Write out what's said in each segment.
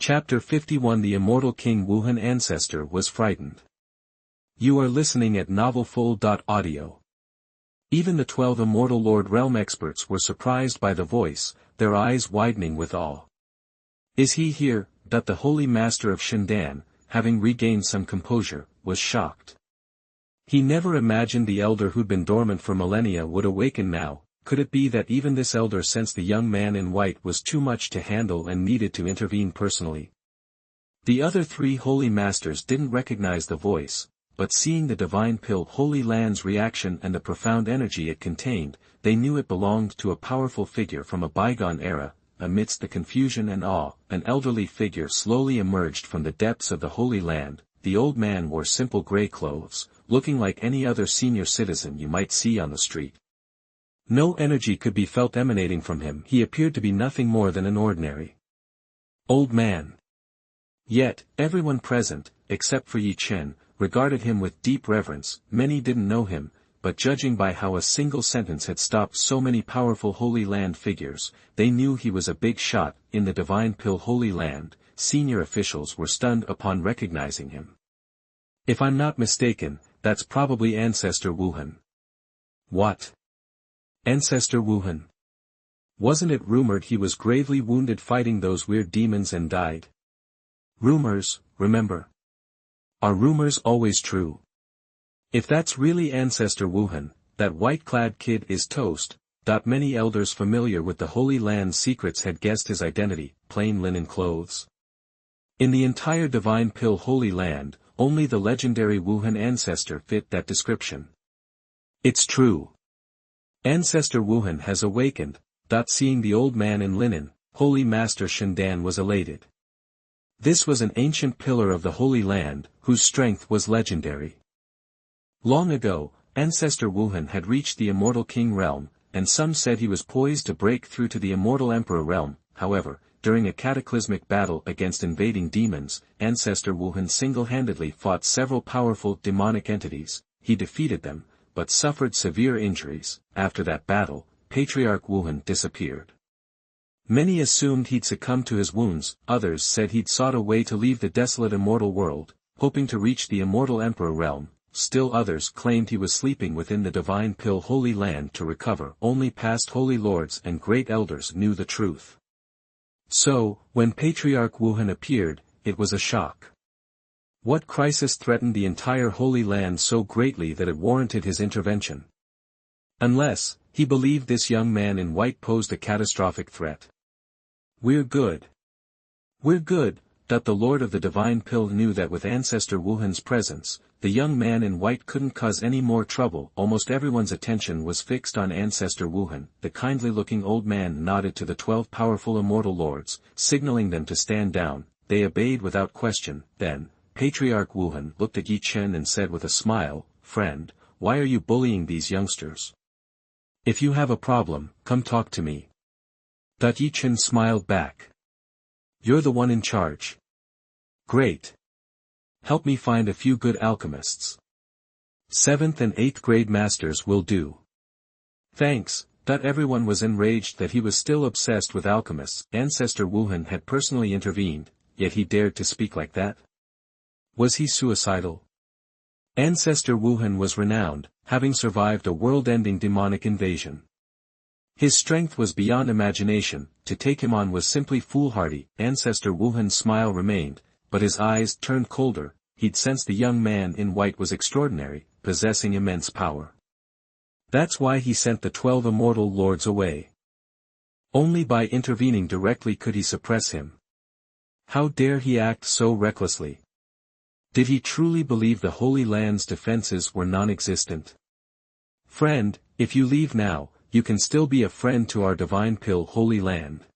Chapter 51 The Immortal King Wuhen Ancestor was frightened. You are listening at novelfull.audio. Even the 12 Immortal Lord Realm experts were surprised by the voice, their eyes widening with awe. Is he here? That the Holy Master of Shandan, having regained some composure, was shocked. He never imagined the elder who'd been dormant for millennia would awaken now. Could it be that even this elder sensed the young man in white was too much to handle and needed to intervene personally? The other three holy masters didn't recognize the voice, but seeing the divine pill Holy Land's reaction and the profound energy it contained, they knew it belonged to a powerful figure from a bygone era. Amidst the confusion and awe, an elderly figure slowly emerged from the depths of the Holy Land. The old man wore simple gray clothes, looking like any other senior citizen you might see on the street. No energy could be felt emanating from him. He appeared to be nothing more than an ordinary old man. Yet, everyone present, except for Ye Chen, regarded him with deep reverence. Many didn't know him, but judging by how a single sentence had stopped so many powerful Holy Land figures, they knew he was a big shot. In the divine pill Holy Land, senior officials were stunned upon recognizing him. If I'm not mistaken, that's probably Ancestor Wuhen. What? Ancestor Wuhen? Wasn't it rumored he was gravely wounded fighting those weird demons and died? Rumors, remember? Are rumors always true? If that's really Ancestor Wuhen, that white-clad kid is toast. Many elders familiar with the Holy Land's secrets had guessed his identity: plain linen clothes. In the entire divine pill Holy Land, only the legendary Wuhen Ancestor fit that description. It's true. Ancestor Wuhen has awakened. Seeing the old man in linen, Holy Master Shandan was elated. This was an ancient pillar of the Holy Land, whose strength was legendary. Long ago, Ancestor Wuhen had reached the Immortal King realm, and some said he was poised to break through to the Immortal Emperor realm. However, during a cataclysmic battle against invading demons, Ancestor Wuhen single-handedly fought several powerful demonic entities. He defeated them, but suffered severe injuries. After that battle, Patriarch Wuhen disappeared. Many assumed he'd succumbed to his wounds. Others said he'd sought a way to leave the desolate immortal world, hoping to reach the Immortal Emperor realm. Still others claimed he was sleeping within the divine pill Holy Land to recover. Only past holy lords and great elders knew the truth. So, when Patriarch Wuhen appeared, it was a shock. What crisis threatened the entire Holy Land so greatly that it warranted his intervention? Unless, he believed this young man in white posed a catastrophic threat. We're good. We're good. The Lord of the Divine Pill knew that with Ancestor Wuhen's presence, the young man in white couldn't cause any more trouble. Almost everyone's attention was fixed on Ancestor Wuhen. The kindly-looking old man nodded to the 12 powerful immortal lords, signaling them to stand down. They obeyed without question. Then, Patriarch Wuhen looked at Ye Chen and said with a smile, "Friend, why are you bullying these youngsters? If you have a problem, come talk to me." Ye Chen smiled back. "You're the one in charge. Great. Help me find a few good alchemists. 7th and 8th grade masters will do." Thanks. Everyone was enraged that he was still obsessed with alchemists. Ancestor Wuhen had personally intervened, yet he dared to speak like that? Was he suicidal? Ancestor Wuhen was renowned, having survived a world-ending demonic invasion. His strength was beyond imagination. To take him on was simply foolhardy. Ancestor Wuhen's smile remained, but his eyes turned colder. He'd sensed the young man in white was extraordinary, possessing immense power. That's why he sent the 12 immortal lords away. Only by intervening directly could he suppress him. How dare he act so recklessly? Did he truly believe the Holy Land's defenses were non-existent? Friend, if you leave now, you can still be a friend to our divine pill Holy Land.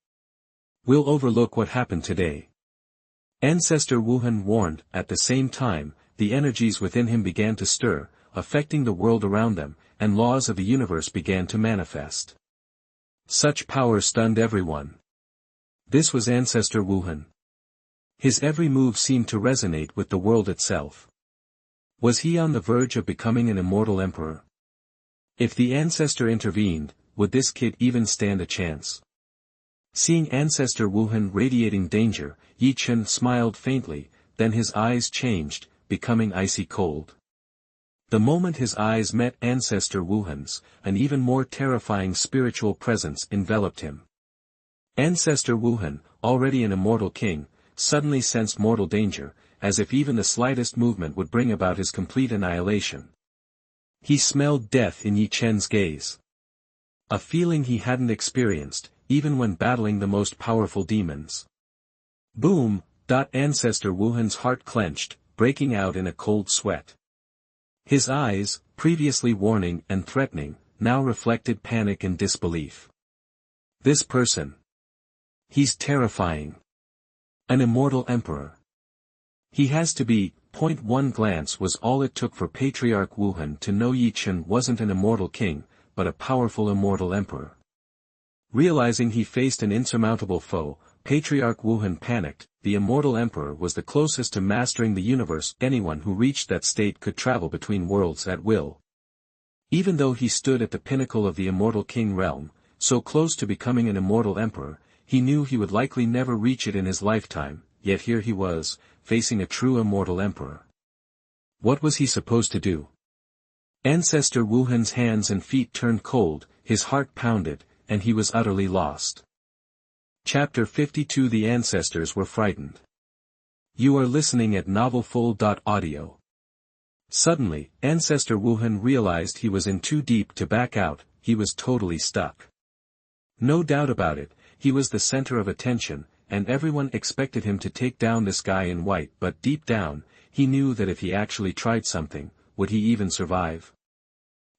We'll overlook what happened today. Ancestor Wuhen warned. At the same time, the energies within him began to stir, affecting the world around them, and laws of the universe began to manifest. Such power stunned everyone. This was Ancestor Wuhen. His every move seemed to resonate with the world itself. Was he on the verge of becoming an immortal emperor? If the Ancestor intervened, would this kid even stand a chance? Seeing Ancestor Wuhen radiating danger, Ye Chen smiled faintly, then his eyes changed, becoming icy cold. The moment his eyes met Ancestor Wuhen's, an even more terrifying spiritual presence enveloped him. Ancestor Wuhen, already an immortal king, suddenly sensed mortal danger, as if even the slightest movement would bring about his complete annihilation. He smelled death in Ye Chen's gaze. A feeling he hadn't experienced, even when battling the most powerful demons. Boom! Ancestor Wuhen's heart clenched, breaking out in a cold sweat. His eyes, previously warning and threatening, now reflected panic and disbelief. This person. He's terrifying. An immortal emperor. He has to be. One glance was all it took for Patriarch Wuhen to know Ye Chen wasn't an immortal king, but a powerful immortal emperor. Realizing he faced an insurmountable foe, Patriarch Wuhen panicked. The immortal emperor was the closest to mastering the universe anyone who reached that state could travel between worlds at will. Even though he stood at the pinnacle of the immortal king realm, so close to becoming an immortal emperor, he knew he would likely never reach it in his lifetime, yet here he was, facing a true immortal emperor. What was he supposed to do? Ancestor Wuhen's hands and feet turned cold, his heart pounded, and he was utterly lost. Chapter 52. The ancestors were frightened. You are listening at novelfull.audio. Suddenly, Ancestor Wuhen realized he was in too deep to back out. He was totally stuck. No doubt about it, he was the center of attention, and everyone expected him to take down this guy in white, but deep down, he knew that if he actually tried something, would he even survive?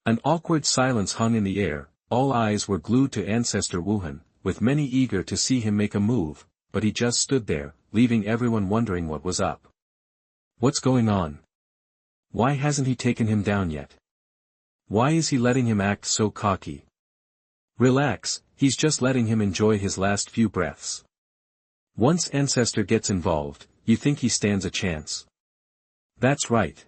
An awkward silence hung in the air, all eyes were glued to Ancestor Wuhen, with many eager to see him make a move, but he just stood there, leaving everyone wondering what was up. What's going on? Why hasn't he taken him down yet? Why is he letting him act so cocky? Relax, he's just letting him enjoy his last few breaths. Once Ancestor gets involved, you think he stands a chance? That's right.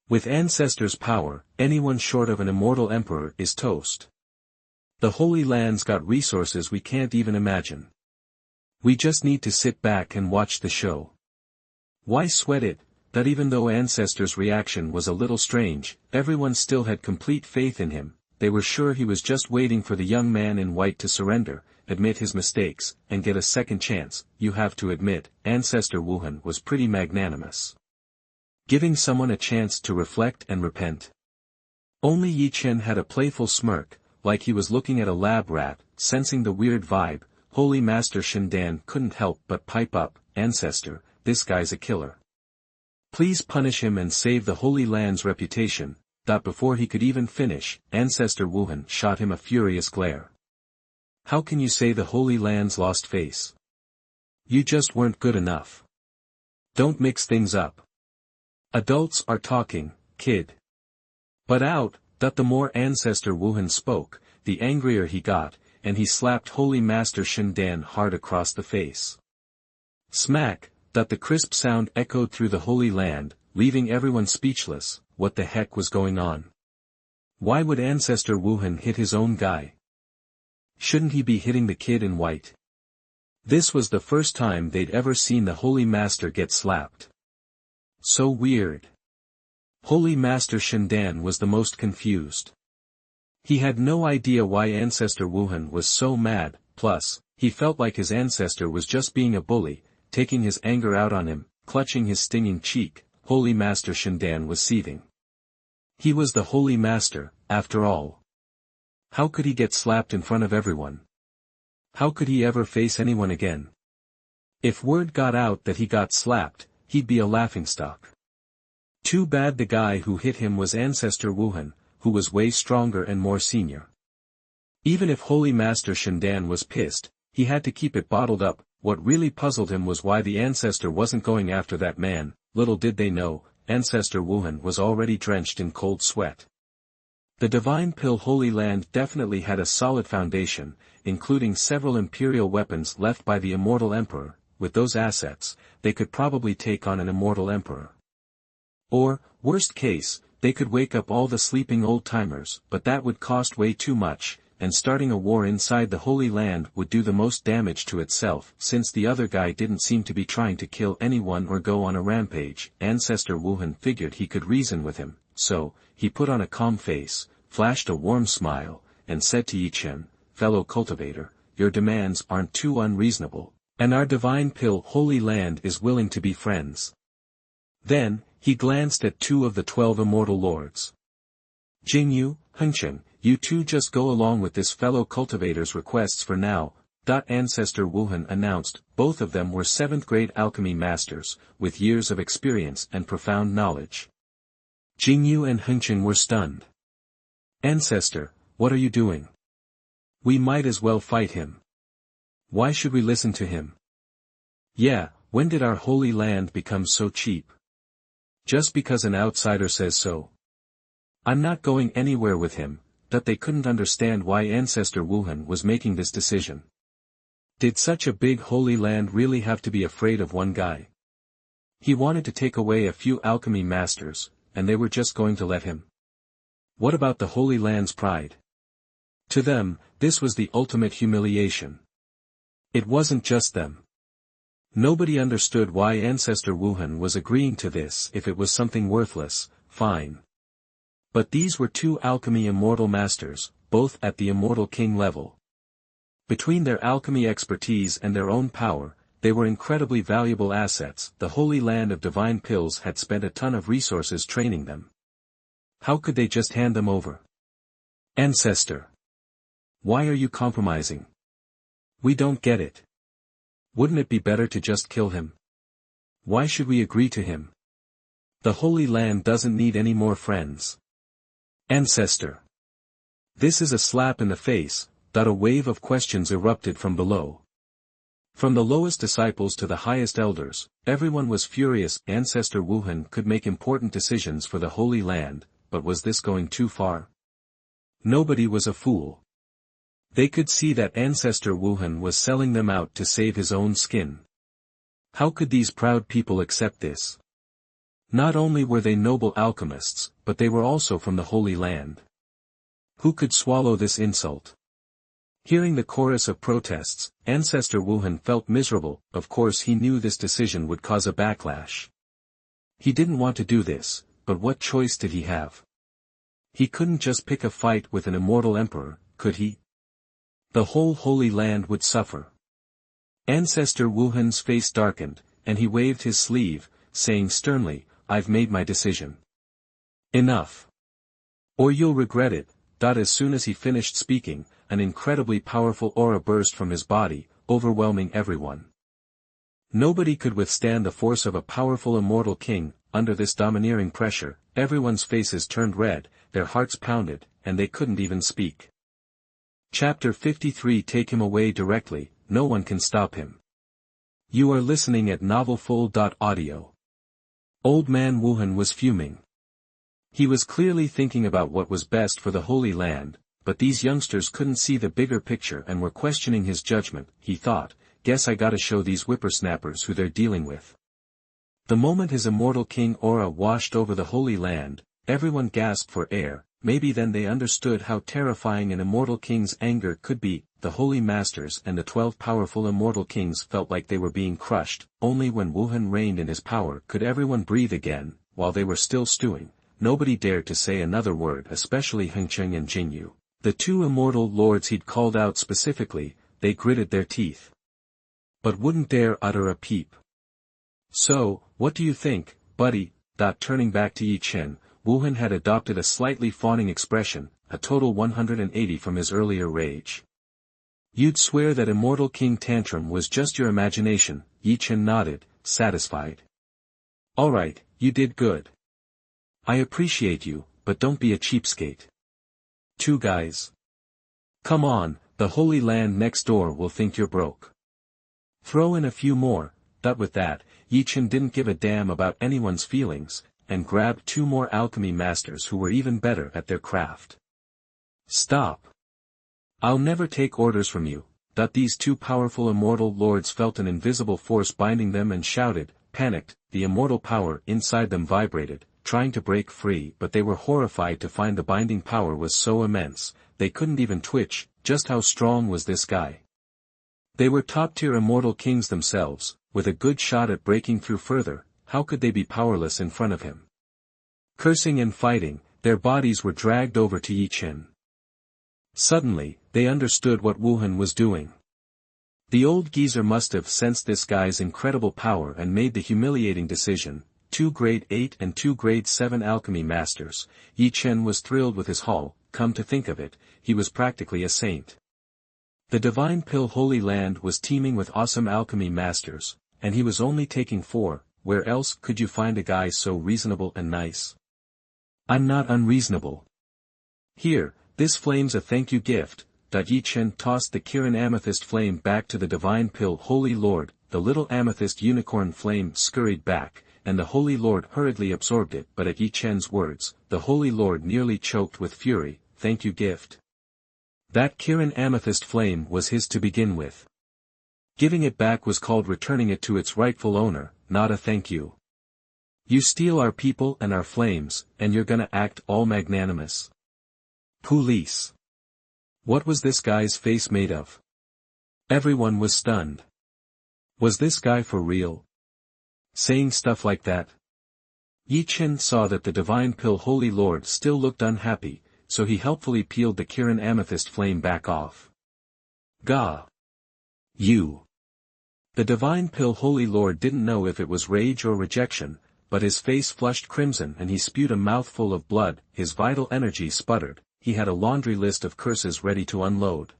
With Ancestor's power, anyone short of an immortal emperor is toast. The Holy Land's got resources we can't even imagine. We just need to sit back and watch the show. Why sweat it? That even though Ancestor's reaction was a little strange, everyone still had complete faith in him. They were sure he was just waiting for the young man in white to surrender, admit his mistakes, and get a second chance. You have to admit, Ancestor Wuhen was pretty magnanimous. Giving someone a chance to reflect and repent. Only Ye Chen had a playful smirk, like he was looking at a lab rat. Sensing the weird vibe, Holy Master Shendan couldn't help but pipe up, Ancestor, this guy's a killer. Please punish him and save the Holy Land's reputation. Before he could even finish, Ancestor Wuhen shot him a furious glare. How can you say the Holy Land's lost face? You just weren't good enough. Don't mix things up. Adults are talking, kid. But out. The more Ancestor Wuhen spoke, the angrier he got, and he slapped Holy Master Shendan hard across the face. Smack. The crisp sound echoed through the Holy Land, leaving everyone speechless. What the heck was going on? Why would Ancestor Wuhen hit his own guy? Shouldn't he be hitting the kid in white? This was the first time they'd ever seen the Holy Master get slapped. So weird. Holy Master Shendan was the most confused. He had no idea why Ancestor Wuhen was so mad, plus, he felt like his ancestor was just being a bully, taking his anger out on him. Clutching his stinging cheek, Holy Master Shendan was seething. He was the Holy Master, after all. How could he get slapped in front of everyone? How could he ever face anyone again? If word got out that he got slapped, he'd be a laughingstock. Too bad the guy who hit him was Ancestor Wuhen, who was way stronger and more senior. Even if Holy Master Shendan was pissed, he had to keep it bottled up. What really puzzled him was why the ancestor wasn't going after that man. Little did they know, Ancestor Wuhen was already drenched in cold sweat. The Divine Pill Holy Land definitely had a solid foundation, including several imperial weapons left by the Immortal Emperor. With those assets, they could probably take on an Immortal Emperor. Or, worst case, they could wake up all the sleeping old-timers, but that would cost way too much. and starting a war inside the Holy Land would do the most damage to itself, since the other guy didn't seem to be trying to kill anyone or go on a rampage. Ancestor Wuhen figured he could reason with him, so, he put on a calm face, flashed a warm smile, and said to Ye Chen, "Fellow cultivator, your demands aren't too unreasonable, and our divine pill Holy Land is willing to be friends." Then, he glanced at 2 of the 12 immortal lords. "Jingyu, Huangxian, you two just go along with this fellow cultivator's requests for now." Ancestor Wuhen announced. Both of them were 7th-grade alchemy masters, with years of experience and profound knowledge. Jingyu and Huangxian were stunned. "Ancestor, what are you doing? We might as well fight him. Why should we listen to him? Yeah, when did our Holy Land become so cheap? Just because an outsider says so. I'm not going anywhere with him." That they couldn't understand why Ancestor Wuhen was making this decision. Did such a big Holy Land really have to be afraid of one guy? He wanted to take away a few alchemy masters, and they were just going to let him. What about the Holy Land's pride? To them, this was the ultimate humiliation. It wasn't just them. Nobody understood why Ancestor Wuhen was agreeing to this. If it was something worthless, fine. But these were 2 alchemy immortal masters, both at the Immortal King level. Between their alchemy expertise and their own power, they were incredibly valuable assets. The Holy Land of Divine Pills had spent a ton of resources training them. How could they just hand them over? Ancestor. Why are you compromising? We don't get it. Wouldn't it be better to just kill him? Why should we agree to him? The Holy Land doesn't need any more friends. Ancestor. This is a slap in the face. A wave of questions erupted from below. From the lowest disciples to the highest elders, everyone was furious. Ancestor Wuhen could make important decisions for the Holy Land, but was this going too far? Nobody was a fool. They could see that Ancestor Wuhen was selling them out to save his own skin. How could these proud people accept this? Not only were they noble alchemists, but they were also from the Holy Land. Who could swallow this insult? Hearing the chorus of protests, Ancestor Wuhen felt miserable. Of course he knew this decision would cause a backlash. He didn't want to do this, but what choice did he have? He couldn't just pick a fight with an immortal emperor, could he? The whole Holy Land would suffer. Ancestor Wuhen's face darkened, and he waved his sleeve, saying sternly, "I've made my decision. Enough. Or you'll regret it." As soon as he finished speaking, an incredibly powerful aura burst from his body, overwhelming everyone. Nobody could withstand the force of a powerful immortal king. Under this domineering pressure, everyone's faces turned red, their hearts pounded, and they couldn't even speak. Chapter 53. Take him away directly, no one can stop him. You are listening at novelfull.audio. Old man Wuhen was fuming. He was clearly thinking about what was best for the Holy Land, but these youngsters couldn't see the bigger picture and were questioning his judgment. He thought, guess I gotta show these whippersnappers who they're dealing with. The moment his Immortal King aura washed over the Holy Land, everyone gasped for air. Maybe then they understood how terrifying an Immortal King's anger could be. The Holy Masters and the 12 powerful Immortal Kings felt like they were being crushed. Only when Wuhen reigned in his power could everyone breathe again. While they were still stewing, nobody dared to say another word, especially Huangxian and Jingyu. The 2 immortal lords he'd called out specifically, they gritted their teeth. But wouldn't dare utter a peep. So, what do you think, buddy? Turning back to Ye Chen, Wuhen had adopted a slightly fawning expression, a total 180 from his earlier rage. You'd swear that Immortal King tantrum was just your imagination. Ye Chen nodded, satisfied. Alright, you did good. I appreciate you, but don't be a cheapskate. 2 guys. Come on, the Holy Land next door will think you're broke. Throw in a few more. With that, Ye Chen didn't give a damn about anyone's feelings, and grabbed 2 more alchemy masters who were even better at their craft. Stop. I'll never take orders from you. These 2 powerful immortal lords felt an invisible force binding them and shouted, panicked, the immortal power inside them vibrated, trying to break free, but they were horrified to find the binding power was so immense, they couldn't even twitch. Just how strong was this guy? They were top-tier immortal kings themselves, with a good shot at breaking through further. How could they be powerless in front of him? Cursing and fighting, their bodies were dragged over to Ye Chen. Suddenly, they understood what Wuhen was doing. The old geezer must have sensed this guy's incredible power and made the humiliating decision. 2 grade 8 and 2 grade 7 alchemy masters. Ye Chen was thrilled with his haul. Come to think of it, he was practically a saint. The Divine Pill Holy Land was teeming with awesome alchemy masters, and he was only taking 4. Where else could you find a guy so reasonable and nice? I'm not unreasonable. Here, this flame's a thank you gift. Ye Chen tossed the Kirin amethyst flame back to the Divine Pill Holy Lord. The little amethyst unicorn flame scurried back, and the Holy Lord hurriedly absorbed it. But at Ye Chen's words, the Holy Lord nearly choked with fury. Thank you gift. That Kirin amethyst flame was his to begin with. Giving it back was called returning it to its rightful owner, not a thank you. You steal our people and our flames, and you're gonna act all magnanimous. Police. What was this guy's face made of? Everyone was stunned. Was this guy for real? Saying stuff like that? Ye Chen saw that the Divine Pill Holy Lord still looked unhappy, so he helpfully peeled the Kirin amethyst flame back off. Gah! You! The Divine Pill Holy Lord didn't know if it was rage or rejection, but his face flushed crimson and he spewed a mouthful of blood. His vital energy sputtered. He had a laundry list of curses ready to unload.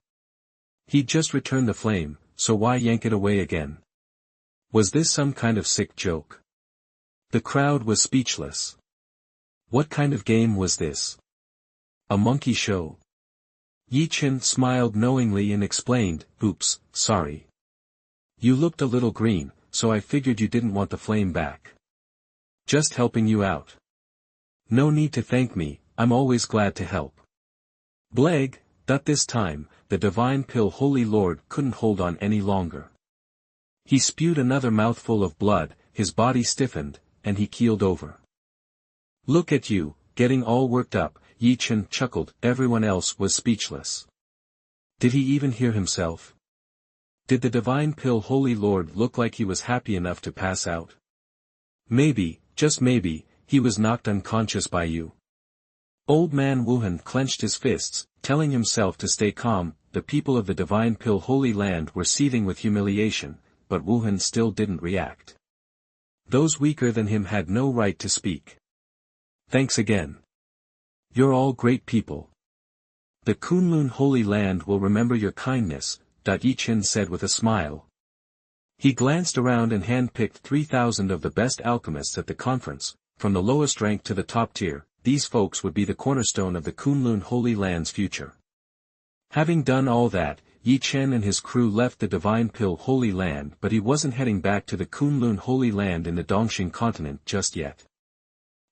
He'd just returned the flame, so why yank it away again? Was this some kind of sick joke? The crowd was speechless. What kind of game was this? A monkey show? Ye Chen smiled knowingly and explained, "Oops, sorry. You looked a little green, so I figured you didn't want the flame back. Just helping you out. No need to thank me, I'm always glad to help." Bleg, that this time, the Divine Pill Holy Lord couldn't hold on any longer. He spewed another mouthful of blood, his body stiffened, and he keeled over. Look at you, getting all worked up, Ye Chen chuckled. Everyone else was speechless. Did he even hear himself? Did the Divine Pill Holy Lord look like he was happy enough to pass out? Maybe, just maybe, he was knocked unconscious by you. Old man Wuhen clenched his fists, telling himself to stay calm. The people of the Divine Pill Holy Land were seething with humiliation, but Wuhen still didn't react. Those weaker than him had no right to speak. Thanks again. You're all great people. The Kunlun Holy Land will remember your kindness, Ye Chen said with a smile. He glanced around and handpicked 3,000 of the best alchemists at the conference, from the lowest rank to the top tier. These folks would be the cornerstone of the Kunlun Holy Land's future. Having done all that, Ye Chen and his crew left the Divine Pill Holy Land, but he wasn't heading back to the Kunlun Holy Land in the Dongxing continent just yet.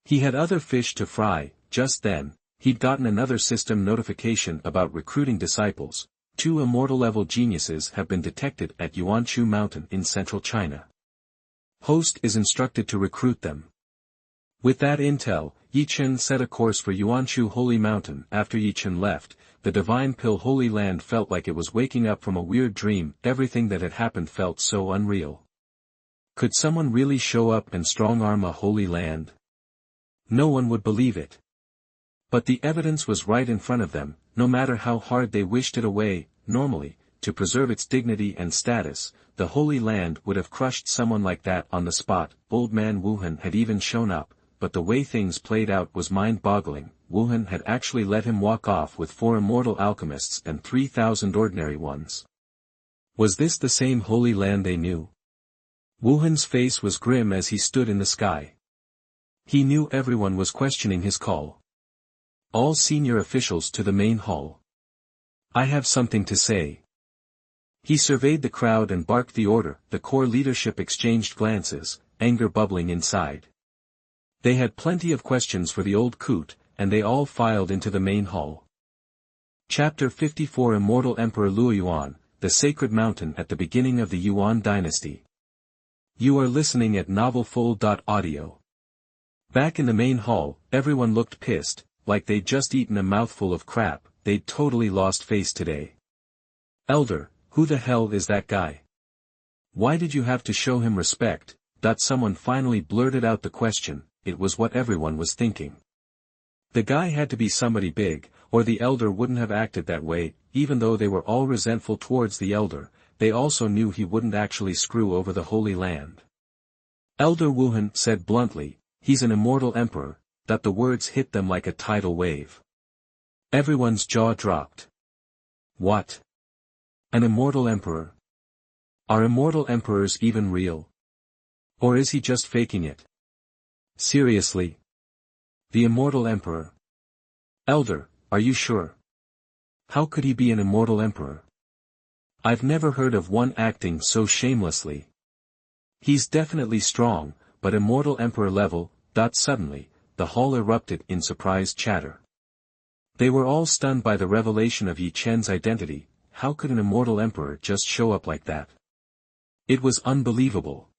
He had other fish to fry. Just then, he'd gotten another system notification about recruiting disciples. 2 immortal-level geniuses have been detected at Yuanshu Mountain in central China. Host is instructed to recruit them. With that intel, Ye Chen set a course for Yuanshu Holy Mountain. After Ye Chen left, the Divine Pill Holy Land felt like it was waking up from a weird dream. Everything that had happened felt so unreal. Could someone really show up and strong-arm a holy land? No one would believe it. But the evidence was right in front of them, no matter how hard they wished it away. Normally, to preserve its dignity and status, the Holy Land would have crushed someone like that on the spot. Old man Wuhen had even shown up, but the way things played out was mind-boggling. Wuhen had actually let him walk off with 4 immortal alchemists and 3,000 ordinary ones. Was this the same Holy Land they knew? Wuhen's face was grim as he stood in the sky. He knew everyone was questioning his call. All senior officials to the main hall. I have something to say. He surveyed the crowd and barked the order. The core leadership exchanged glances, anger bubbling inside. They had plenty of questions for the old coot, and they all filed into the main hall. Chapter 54 Immortal Emperor Luoyuan, the Sacred Mountain at the beginning of the Yuan Dynasty. You are listening at novelfull.audio. Back in the main hall, everyone looked pissed, like they'd just eaten a mouthful of crap. They'd totally lost face today. Elder, who the hell is that guy? Why did you have to show him respect? Someone finally blurted out the question. It was what everyone was thinking. The guy had to be somebody big, or the elder wouldn't have acted that way. Even though they were all resentful towards the elder, they also knew he wouldn't actually screw over the Holy Land. Elder Wuhen said bluntly, he's an immortal emperor. The words hit them like a tidal wave. Everyone's jaw dropped. What? An immortal emperor? Are immortal emperors even real? Or is he just faking it? Seriously? The immortal emperor? Elder, are you sure? How could he be an immortal emperor? I've never heard of one acting so shamelessly. He's definitely strong, but immortal emperor level. Suddenly, the hall erupted in surprised chatter. They were all stunned by the revelation of Ye Chen's identity. How could an immortal emperor just show up like that? It was unbelievable.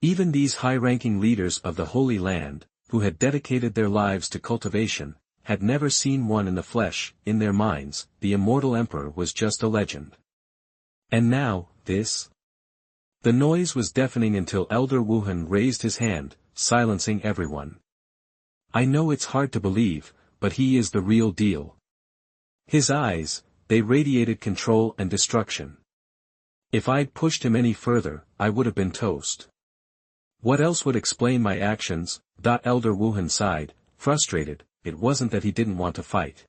Even these high-ranking leaders of the Holy Land, who had dedicated their lives to cultivation, had never seen one in the flesh. In their minds, the immortal emperor was just a legend. And now, this? The noise was deafening until Elder Wuhen raised his hand, silencing everyone. I know it's hard to believe, but he is the real deal. His eyes, they radiated control and destruction. If I'd pushed him any further, I would have been toast. What else would explain my actions? Elder Wuhen sighed, frustrated. It wasn't that he didn't want to fight.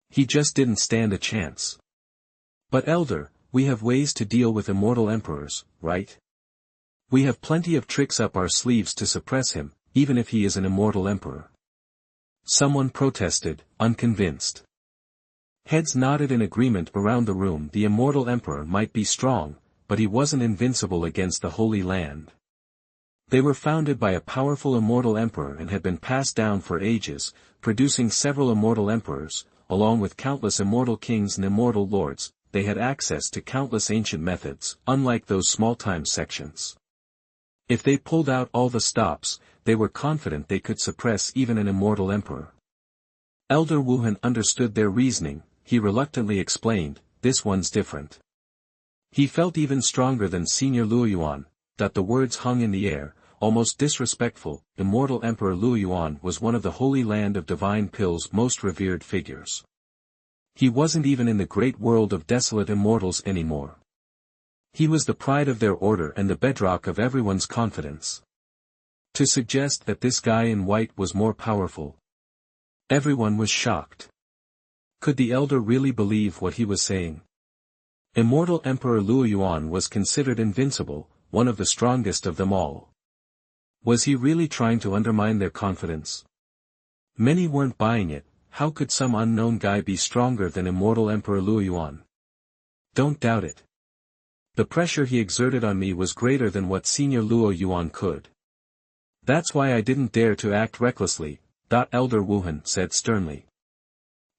He just didn't stand a chance. But Elder, we have ways to deal with immortal emperors, right? We have plenty of tricks up our sleeves to suppress him, even if he is an immortal emperor. Someone protested, unconvinced. Heads nodded in agreement around the room. The immortal emperor might be strong, but he wasn't invincible against the Holy Land. They were founded by a powerful immortal emperor and had been passed down for ages, producing several immortal emperors, along with countless immortal kings and immortal lords. They had access to countless ancient methods, unlike those small-time sections. If they pulled out all the stops, they were confident they could suppress even an immortal emperor. Elder Wuhen understood their reasoning. He reluctantly explained, this one's different. He felt even stronger than Senior Luoyuan. The words hung in the air, almost disrespectful. Immortal Emperor Luoyuan was one of the Holy Land of Divine Pill's most revered figures. He wasn't even in the great world of desolate immortals anymore. He was the pride of their order and the bedrock of everyone's confidence. To suggest that this guy in white was more powerful. Everyone was shocked. Could the elder really believe what he was saying? Immortal Emperor Luoyuan was considered invincible, one of the strongest of them all. Was he really trying to undermine their confidence? Many weren't buying it. How could some unknown guy be stronger than Immortal Emperor Luoyuan? Don't doubt it. The pressure he exerted on me was greater than what Senior Luoyuan could. That's why I didn't dare to act recklessly. Elder Wuhen said sternly.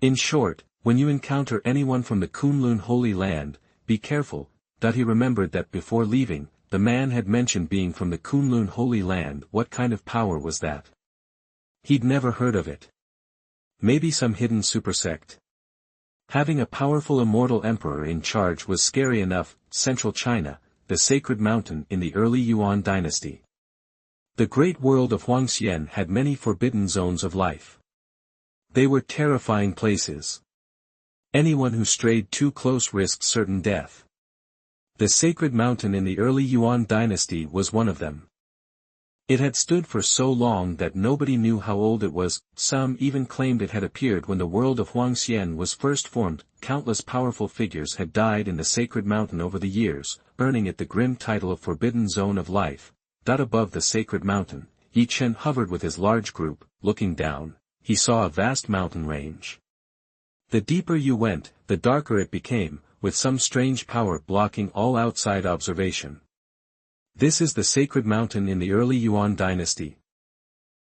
In short, when you encounter anyone from the Kunlun Holy Land, be careful. He remembered that before leaving, the man had mentioned being from the Kunlun Holy Land. What kind of power was that? He'd never heard of it. Maybe some hidden super sect? Having a powerful immortal emperor in charge was scary enough. Central China, the sacred mountain in the early Yuan Dynasty. The great world of Huangxian had many forbidden zones of life. They were terrifying places. Anyone who strayed too close risked certain death. The sacred mountain in the early Yuan Dynasty was one of them. It had stood for so long that nobody knew how old it was. Some even claimed it had appeared when the world of Huangxian was first formed. Countless powerful figures had died in the sacred mountain over the years, earning it the grim title of Forbidden Zone of Life. Above the sacred mountain, Ye Chen hovered with his large group. Looking down, he saw a vast mountain range. The deeper you went, the darker it became, with some strange power blocking all outside observation. This is the sacred mountain in the early Yuan Dynasty.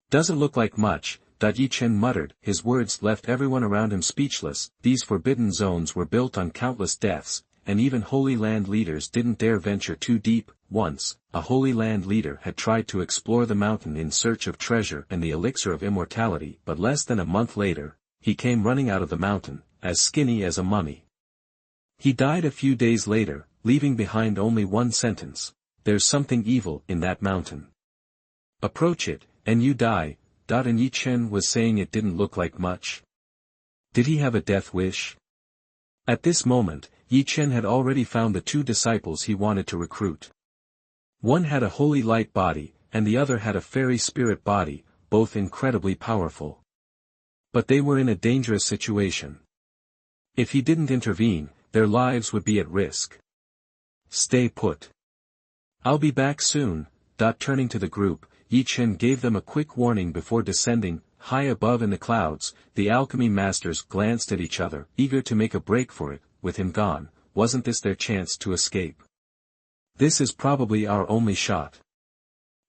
Doesn't look like much, Ye Chen muttered. His words left everyone around him speechless. These forbidden zones were built on countless deaths, and even Holy Land leaders didn't dare venture too deep. Once, a Holy Land leader had tried to explore the mountain in search of treasure and the elixir of immortality, but less than a month later, he came running out of the mountain, as skinny as a mummy. He died a few days later, leaving behind only one sentence: "There's something evil in that mountain. Approach it, and you die." And Ye Chen was saying it didn't look like much. Did he have a death wish? At this moment, Ye Chen had already found the two disciples he wanted to recruit. One had a holy light body, and the other had a fairy spirit body, both incredibly powerful. But they were in a dangerous situation. If he didn't intervene, their lives would be at risk. Stay put. I'll be back soon. Turning to the group, Ye Chen gave them a quick warning before descending. High above in the clouds, the alchemy masters glanced at each other, eager to make a break for it. With him gone, wasn't this their chance to escape? This is probably our only shot.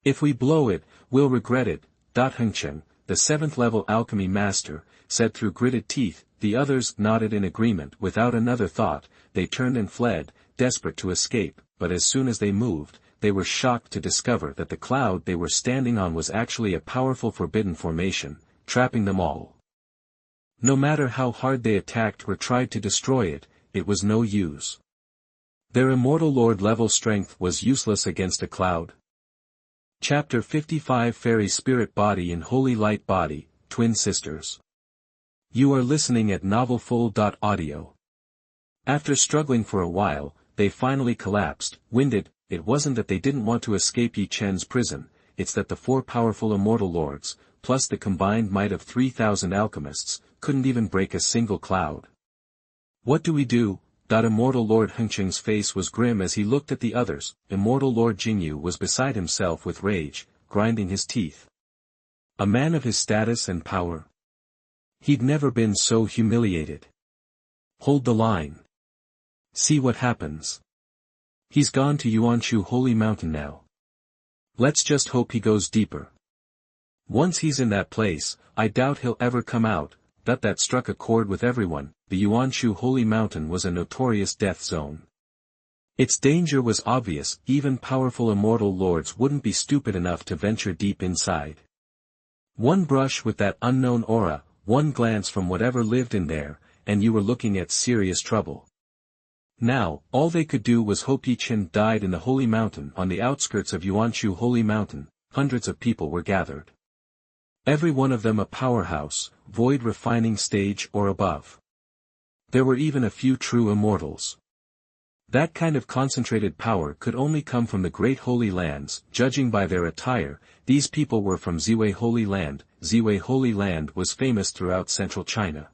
If we blow it, we'll regret it. Huangxian, the 7th level alchemy master, said through gritted teeth. The others nodded in agreement. Without another thought, they turned and fled, desperate to escape, but as soon as they moved, they were shocked to discover that the cloud they were standing on was actually a powerful forbidden formation, trapping them all. No matter how hard they attacked or tried to destroy it, it was no use. Their Immortal Lord level strength was useless against a cloud. Chapter 55 Fairy Spirit Body and Holy Light Body, Twin Sisters. You are listening at novelfull.audio. After struggling for a while, they finally collapsed, winded. It wasn't that they didn't want to escape Ye Chen's prison, it's that the 4 powerful Immortal Lords, plus the combined might of 3,000 alchemists, couldn't even break a single cloud. What do we do? Immortal Lord Huangxian's face was grim as he looked at the others. Immortal Lord Jingyu was beside himself with rage, grinding his teeth. A man of his status and power. He'd never been so humiliated. Hold the line. See what happens. He's gone to Yuanshu Holy Mountain now. Let's just hope he goes deeper. Once he's in that place, I doubt he'll ever come out. That struck a chord with everyone. The Yuanshu Holy Mountain was a notorious death zone. Its danger was obvious. Even powerful immortal lords wouldn't be stupid enough to venture deep inside. One brush with that unknown aura, one glance from whatever lived in there, and you were looking at serious trouble. Now, all they could do was hope Ye Chen died in the Holy Mountain. On the outskirts of Yuanshu Holy Mountain, hundreds of people were gathered. Every one of them a powerhouse, void refining stage or above. There were even a few true immortals. That kind of concentrated power could only come from the great holy lands. Judging by their attire, these people were from Ziwei Holy Land. Ziwei Holy Land was famous throughout central China.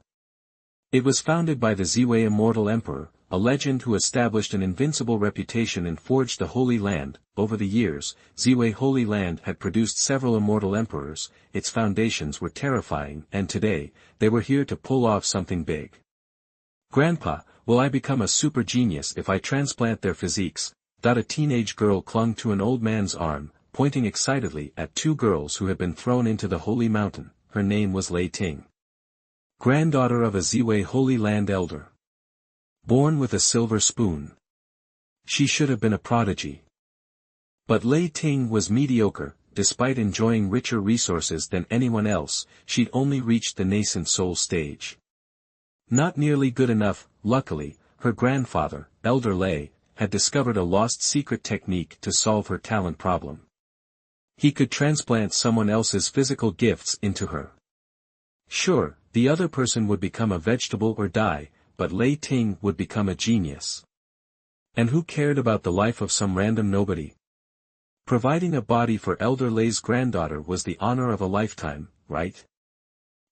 It was founded by the Ziwei Immortal Emperor, a legend who established an invincible reputation and forged the Holy Land. Over the years, Ziwei Holy Land had produced several immortal emperors. Its foundations were terrifying, and today, they were here to pull off something big. Grandpa, will I become a super genius if I transplant their physiques? A teenage girl clung to an old man's arm, pointing excitedly at 2 girls who had been thrown into the Holy Mountain. Her name was Lei Ting. Granddaughter of a Ziwei Holy Land elder. Born with a silver spoon. She should have been a prodigy. But Lei Ting was mediocre. Despite enjoying richer resources than anyone else, she'd only reached the nascent soul stage. Not nearly good enough. Luckily, her grandfather, Elder Lei, had discovered a lost secret technique to solve her talent problem. He could transplant someone else's physical gifts into her. Sure, the other person would become a vegetable or die, but Lei Ting would become a genius. And who cared about the life of some random nobody? Providing a body for Elder Lei's granddaughter was the honor of a lifetime, right?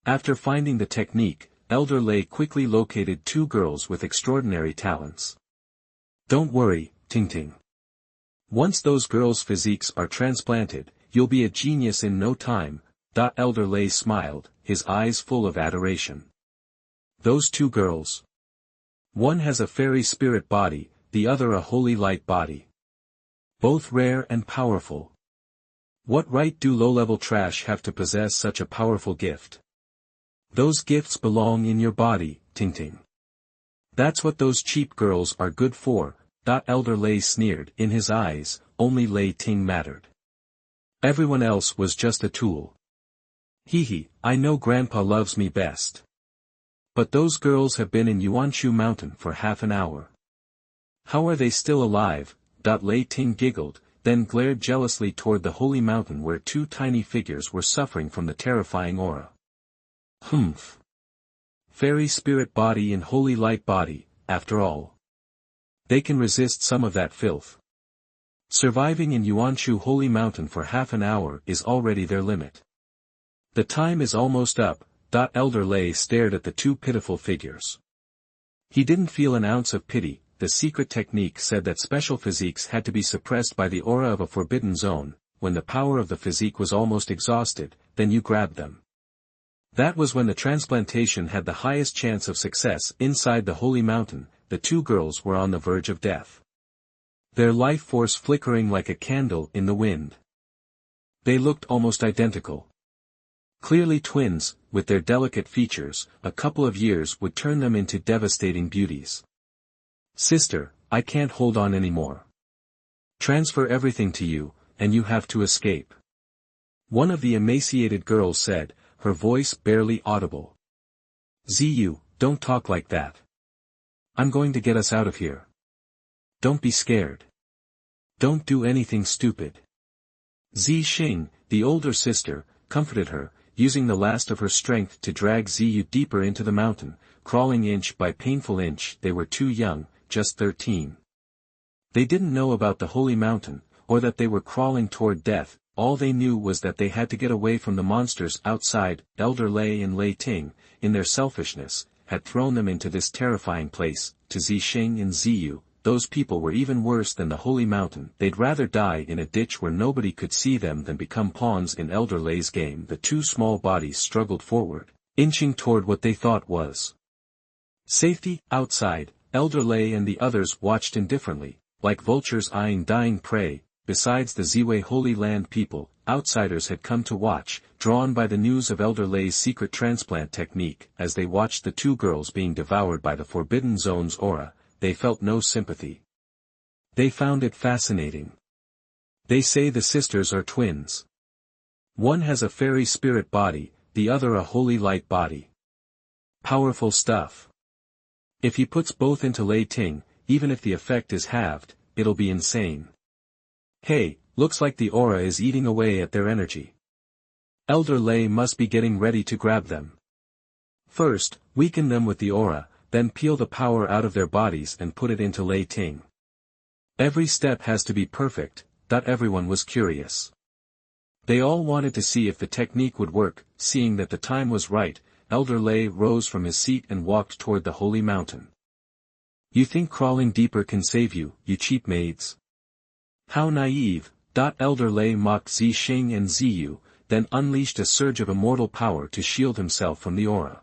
After finding the technique, Elder Lei quickly located 2 girls with extraordinary talents. Don't worry, Ting Ting. Once those girls' physiques are transplanted, you'll be a genius in no time. Elder Lei smiled, his eyes full of adoration. Those 2 girls. One has a fairy spirit body, the other a holy light body. Both rare and powerful. What right do low-level trash have to possess such a powerful gift? Those gifts belong in your body, Ting Ting. That's what those cheap girls are good for, Elder Lei sneered. In his eyes, only Lei Ting mattered. Everyone else was just a tool. Hee, I know Grandpa loves me best. But those girls have been in Yuanshu Mountain for half an hour. How are they still alive? Lei Ting giggled, then glared jealously toward the holy mountain where two tiny figures were suffering from the terrifying aura. Humph. Fairy spirit body and holy light body, after all. They can resist some of that filth. Surviving in Yuanshu Holy Mountain for half an hour is already their limit. The time is almost up. Elder Lei stared at the two pitiful figures. He didn't feel an ounce of pity. The secret technique said that special physiques had to be suppressed by the aura of a forbidden zone. When the power of the physique was almost exhausted, then you grabbed them. That was when the transplantation had the highest chance of success. Inside the holy mountain, the two girls were on the verge of death. Their life force flickering like a candle in the wind. They looked almost identical. Clearly twins, with their delicate features. A couple of years would turn them into devastating beauties. Sister, I can't hold on anymore. Transfer everything to you, and you have to escape. One of the emaciated girls said, her voice barely audible. Ziyu, don't talk like that. I'm going to get us out of here. Don't be scared. Don't do anything stupid. Xing, the older sister, comforted her, using the last of her strength to drag Ziyu deeper into the mountain, crawling inch by painful inch. They were too young, just 13. They didn't know about the holy mountain, or that they were crawling toward death. All they knew was that they had to get away from the monsters outside. Elder Lei and Lei Ting, in their selfishness, had thrown them into this terrifying place. To Xing and Ziyu, those people were even worse than the holy mountain. They'd rather die in a ditch where nobody could see them than become pawns in Elder Lei's game. The two small bodies struggled forward, inching toward what they thought was safety. Outside, Elder Lei and the others watched indifferently, like vultures eyeing dying prey. Besides the Ziwei Holy Land people, outsiders had come to watch, drawn by the news of Elder Lei's secret transplant technique. As they watched the two girls being devoured by the Forbidden Zone's aura, they felt no sympathy. They found it fascinating. They say the sisters are twins. One has a fairy spirit body, the other a holy light body. Powerful stuff. If he puts both into Lei Ting, even if the effect is halved, it'll be insane. Hey, looks like the aura is eating away at their energy. Elder Lei must be getting ready to grab them. First, weaken them with the aura, then peel the power out of their bodies and put it into Lei Ting. Every step has to be perfect. Everyone was curious. They all wanted to see if the technique would work. Seeing that the time was right, Elder Lei rose from his seat and walked toward the holy mountain. You think crawling deeper can save you, you cheap maids? How naive. Elder Lei mocked Xing and Ziyu, then unleashed a surge of immortal power to shield himself from the aura.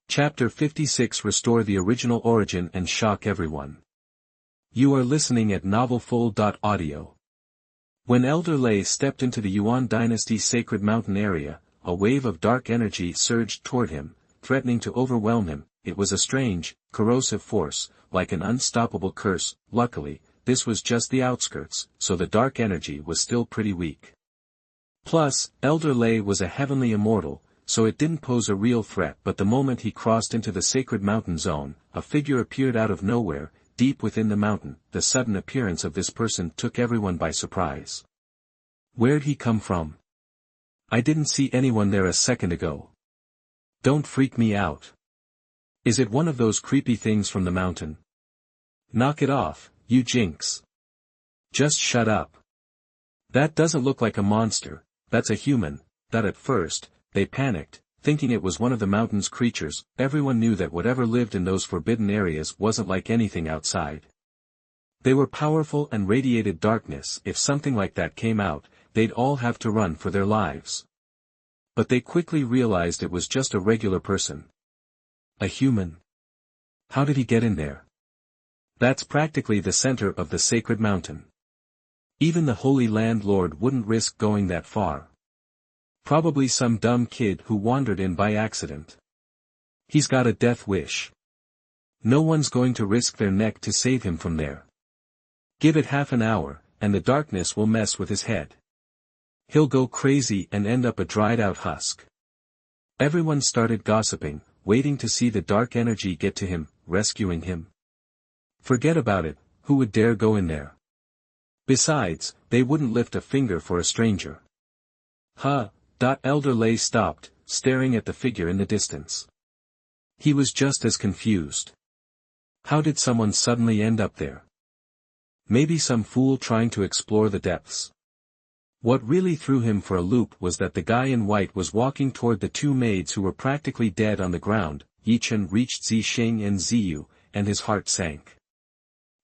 Chapter 56. Restore the original origin and shock everyone. You are listening at novelfull.audio. When Elder Lei stepped into the Yuan Dynasty sacred mountain area, a wave of dark energy surged toward him, threatening to overwhelm him. It was a strange, corrosive force, like an unstoppable curse. Luckily, this was just the outskirts, so the dark energy was still pretty weak. Plus, Elder Lei was a heavenly immortal, so it didn't pose a real threat. But the moment he crossed into the sacred mountain zone, a figure appeared out of nowhere, deep within the mountain. The sudden appearance of this person took everyone by surprise. Where'd he come from? I didn't see anyone there a second ago. Don't freak me out. Is it one of those creepy things from the mountain? Knock it off, you jinx. Just shut up. That doesn't look like a monster, that's a human. At first, they panicked, thinking it was one of the mountain's creatures. Everyone knew that whatever lived in those forbidden areas wasn't like anything outside. They were powerful and radiated darkness. If something like that came out, they'd all have to run for their lives. But they quickly realized it was just a regular person. A human. How did he get in there? That's practically the center of the sacred mountain. Even the Holy Landlord wouldn't risk going that far. Probably some dumb kid who wandered in by accident. He's got a death wish. No one's going to risk their neck to save him from there. Give it half an hour, and the darkness will mess with his head. He'll go crazy and end up a dried-out husk. Everyone started gossiping, waiting to see the dark energy get to him, rescuing him. Forget about it, who would dare go in there? Besides, they wouldn't lift a finger for a stranger. Huh. Elder Lei stopped, staring at the figure in the distance. He was just as confused. How did someone suddenly end up there? Maybe some fool trying to explore the depths. What really threw him for a loop was that the guy in white was walking toward the two maids who were practically dead on the ground. Ye Chen reached Zixing and Ziyu, and his heart sank.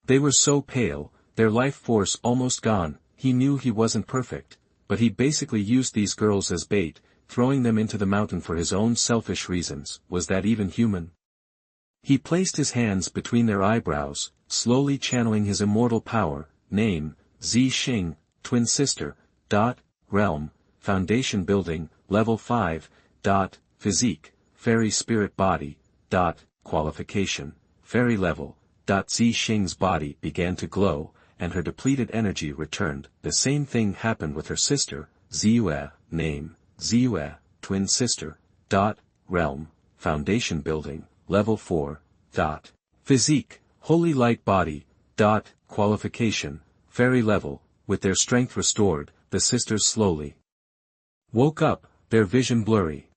They were so pale, their life force almost gone. He knew he wasn't perfect, but he basically used these girls as bait, throwing them into the mountain for his own selfish reasons. Was that even human? He placed his hands between their eyebrows, slowly channeling his immortal power. Name, Zixing, twin sister. Realm, foundation building, level 5. Physique, fairy spirit body. Qualification, fairy level. Zixing's body began to glow, and her depleted energy returned. The same thing happened with her sister, Ziyue. Name, Ziyue, twin sister. Realm, foundation building, level 4. Physique, holy light body. Qualification, fairy level. With their strength restored, the sisters slowly woke up, their vision blurry.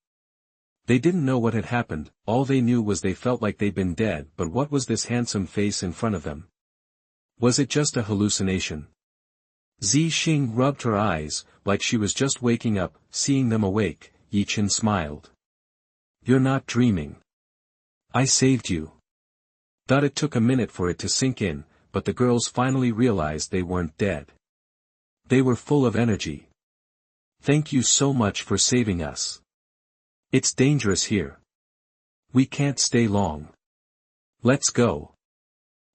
They didn't know what had happened. All they knew was they felt like they'd been dead. But what was this handsome face in front of them? Was it just a hallucination? Zixing rubbed her eyes, like she was just waking up. Seeing them awake, Ye Chen smiled. You're not dreaming. I saved you. It took a minute for it to sink in, but the girls finally realized they weren't dead. They were full of energy. Thank you so much for saving us. It's dangerous here. We can't stay long. Let's go.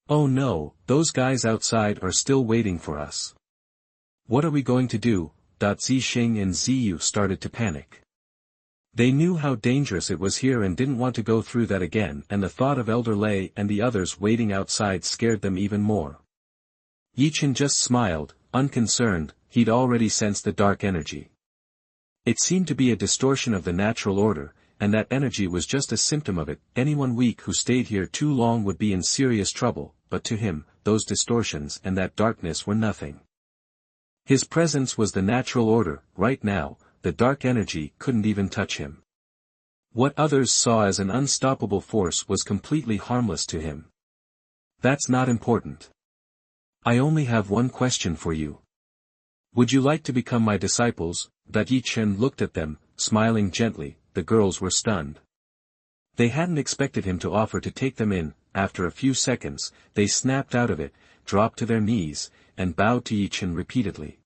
Oh no, those guys outside are still waiting for us. What are we going to do? Zixing and Ziyu started to panic. They knew how dangerous it was here and didn't want to go through that again, and the thought of Elder Lei and the others waiting outside scared them even more. Ye Chen just smiled, unconcerned. He'd already sensed the dark energy. It seemed to be a distortion of the natural order, and that energy was just a symptom of it. Anyone weak who stayed here too long would be in serious trouble, but to him, those distortions and that darkness were nothing. His presence was the natural order. Right now, the dark energy couldn't even touch him. What others saw as an unstoppable force was completely harmless to him. That's not important. I only have one question for you. Would you like to become my disciples? Ye Chen looked at them, smiling gently. The girls were stunned. They hadn't expected him to offer to take them in. After a few seconds, they snapped out of it, dropped to their knees, and bowed to Ye Chen repeatedly.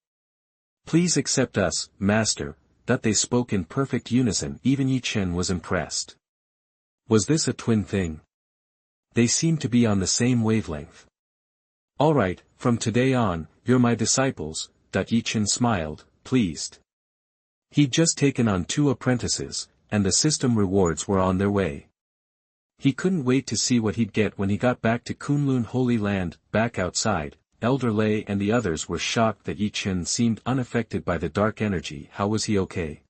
Please accept us, Master. They spoke in perfect unison. Even Ye Chen was impressed. Was this a twin thing? They seemed to be on the same wavelength. Alright, from today on, you're my disciples. Ye Chen smiled, pleased. He'd just taken on 2 apprentices, and the system rewards were on their way. He couldn't wait to see what he'd get when he got back to Kunlun Holy Land. Back outside, Elder Lei and the others were shocked that Ye Chen seemed unaffected by the dark energy. How was he okay?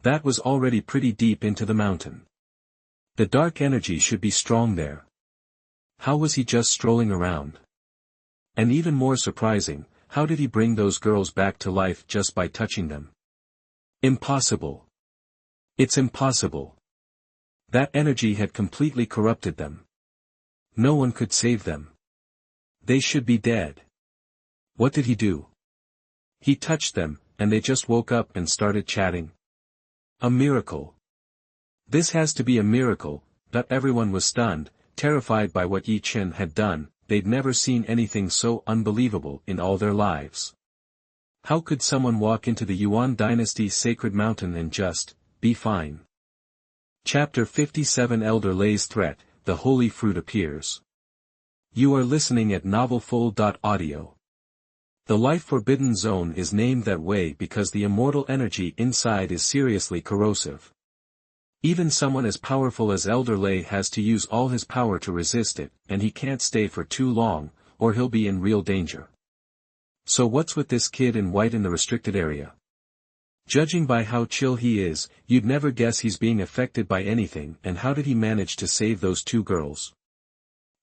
That was already pretty deep into the mountain. The dark energy should be strong there. How was he just strolling around? And even more surprising, how did he bring those girls back to life just by touching them? Impossible. It's impossible. That energy had completely corrupted them. No one could save them. They should be dead. What did he do? He touched them, and they just woke up and started chatting. A miracle. This has to be a miracle. Everyone was stunned, terrified by what Ye Chen had done. They'd never seen anything so unbelievable in all their lives. How could someone walk into the Yuan Dynasty's sacred mountain and just be fine? Chapter 57 Elder Lei's Threat, the Holy Fruit appears. You are listening at novelfull.audio. The Life Forbidden Zone is named that way because the immortal energy inside is seriously corrosive. Even someone as powerful as Elder Lei has to use all his power to resist it, and he can't stay for too long, or he'll be in real danger. So what's with this kid in white in the restricted area? Judging by how chill he is, you'd never guess he's being affected by anything, and how did he manage to save those two girls?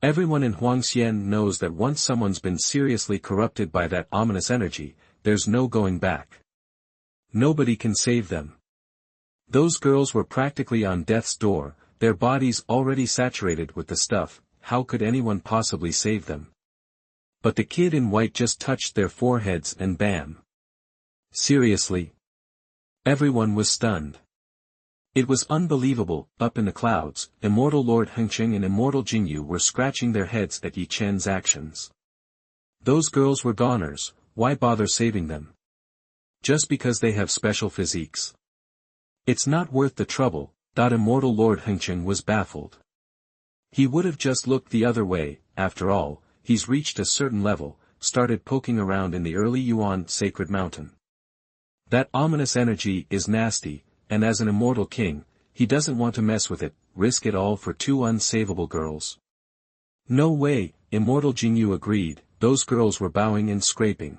Everyone in Huangxian knows that once someone's been seriously corrupted by that ominous energy, there's no going back. Nobody can save them. Those girls were practically on death's door, their bodies already saturated with the stuff, how could anyone possibly save them? But the kid in white just touched their foreheads and bam. Seriously? Everyone was stunned. It was unbelievable. Up in the clouds, Immortal Lord Hongmeng and Immortal Jingyu were scratching their heads at Ye Chen's actions. Those girls were goners, why bother saving them? Just because they have special physiques. It's not worth the trouble. Immortal Lord Hongmeng was baffled. He would have just looked the other way. After all, he's reached a certain level, started poking around in the early Yuan sacred mountain. That ominous energy is nasty, and as an immortal king, he doesn't want to mess with it, risk it all for two unsavable girls. No way, Immortal Jingyu agreed, those girls were bowing and scraping.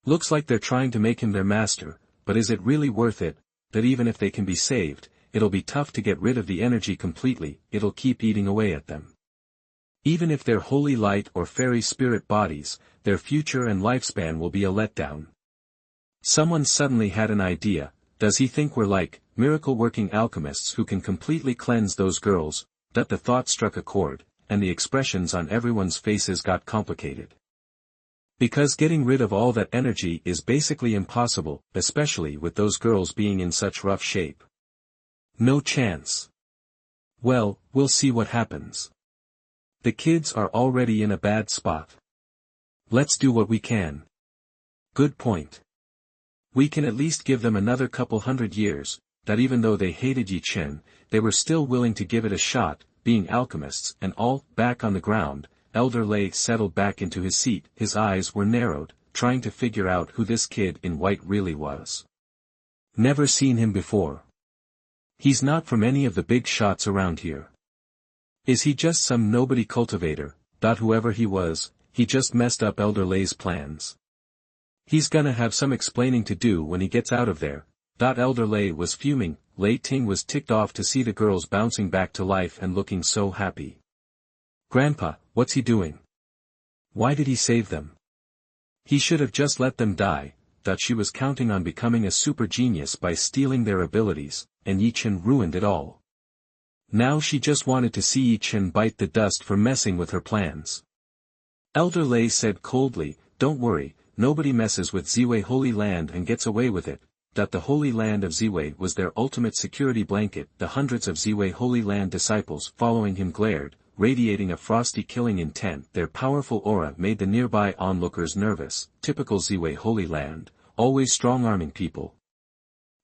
Looks like they're trying to make him their master, but is it really worth it, that even if they can be saved, it'll be tough to get rid of the energy completely, it'll keep eating away at them. Even if they're holy light or fairy spirit bodies, their future and lifespan will be a letdown. Someone suddenly had an idea. Does he think we're like miracle-working alchemists who can completely cleanse those girls? That the thought struck a chord, and the expressions on everyone's faces got complicated. Because getting rid of all that energy is basically impossible, especially with those girls being in such rough shape. No chance. Well, we'll see what happens. The kids are already in a bad spot. Let's do what we can. Good point. We can at least give them another couple hundred years, that even though they hated Ye Chen, they were still willing to give it a shot, being alchemists and all. Back on the ground, Elder Lei settled back into his seat, his eyes were narrowed, trying to figure out who this kid in white really was. Never seen him before. He's not from any of the big shots around here. Is he just some nobody cultivator? Whoever he was, he just messed up Elder Lei's plans. He's gonna have some explaining to do when he gets out of there. Elder Lei was fuming. Lei Ting was ticked off to see the girls bouncing back to life and looking so happy. Grandpa, what's he doing? Why did he save them? He should have just let them die. She was counting on becoming a super genius by stealing their abilities, and Ye Chen ruined it all. Now she just wanted to see Ye Chen bite the dust for messing with her plans. Elder Lei said coldly, don't worry. Nobody messes with Ziwei Holy Land and gets away with it. The Holy Land of Ziwei was their ultimate security blanket. The hundreds of Ziwei Holy Land disciples following him glared, radiating a frosty killing intent. Their powerful aura made the nearby onlookers nervous. Typical Ziwei Holy Land, always strong-arming people.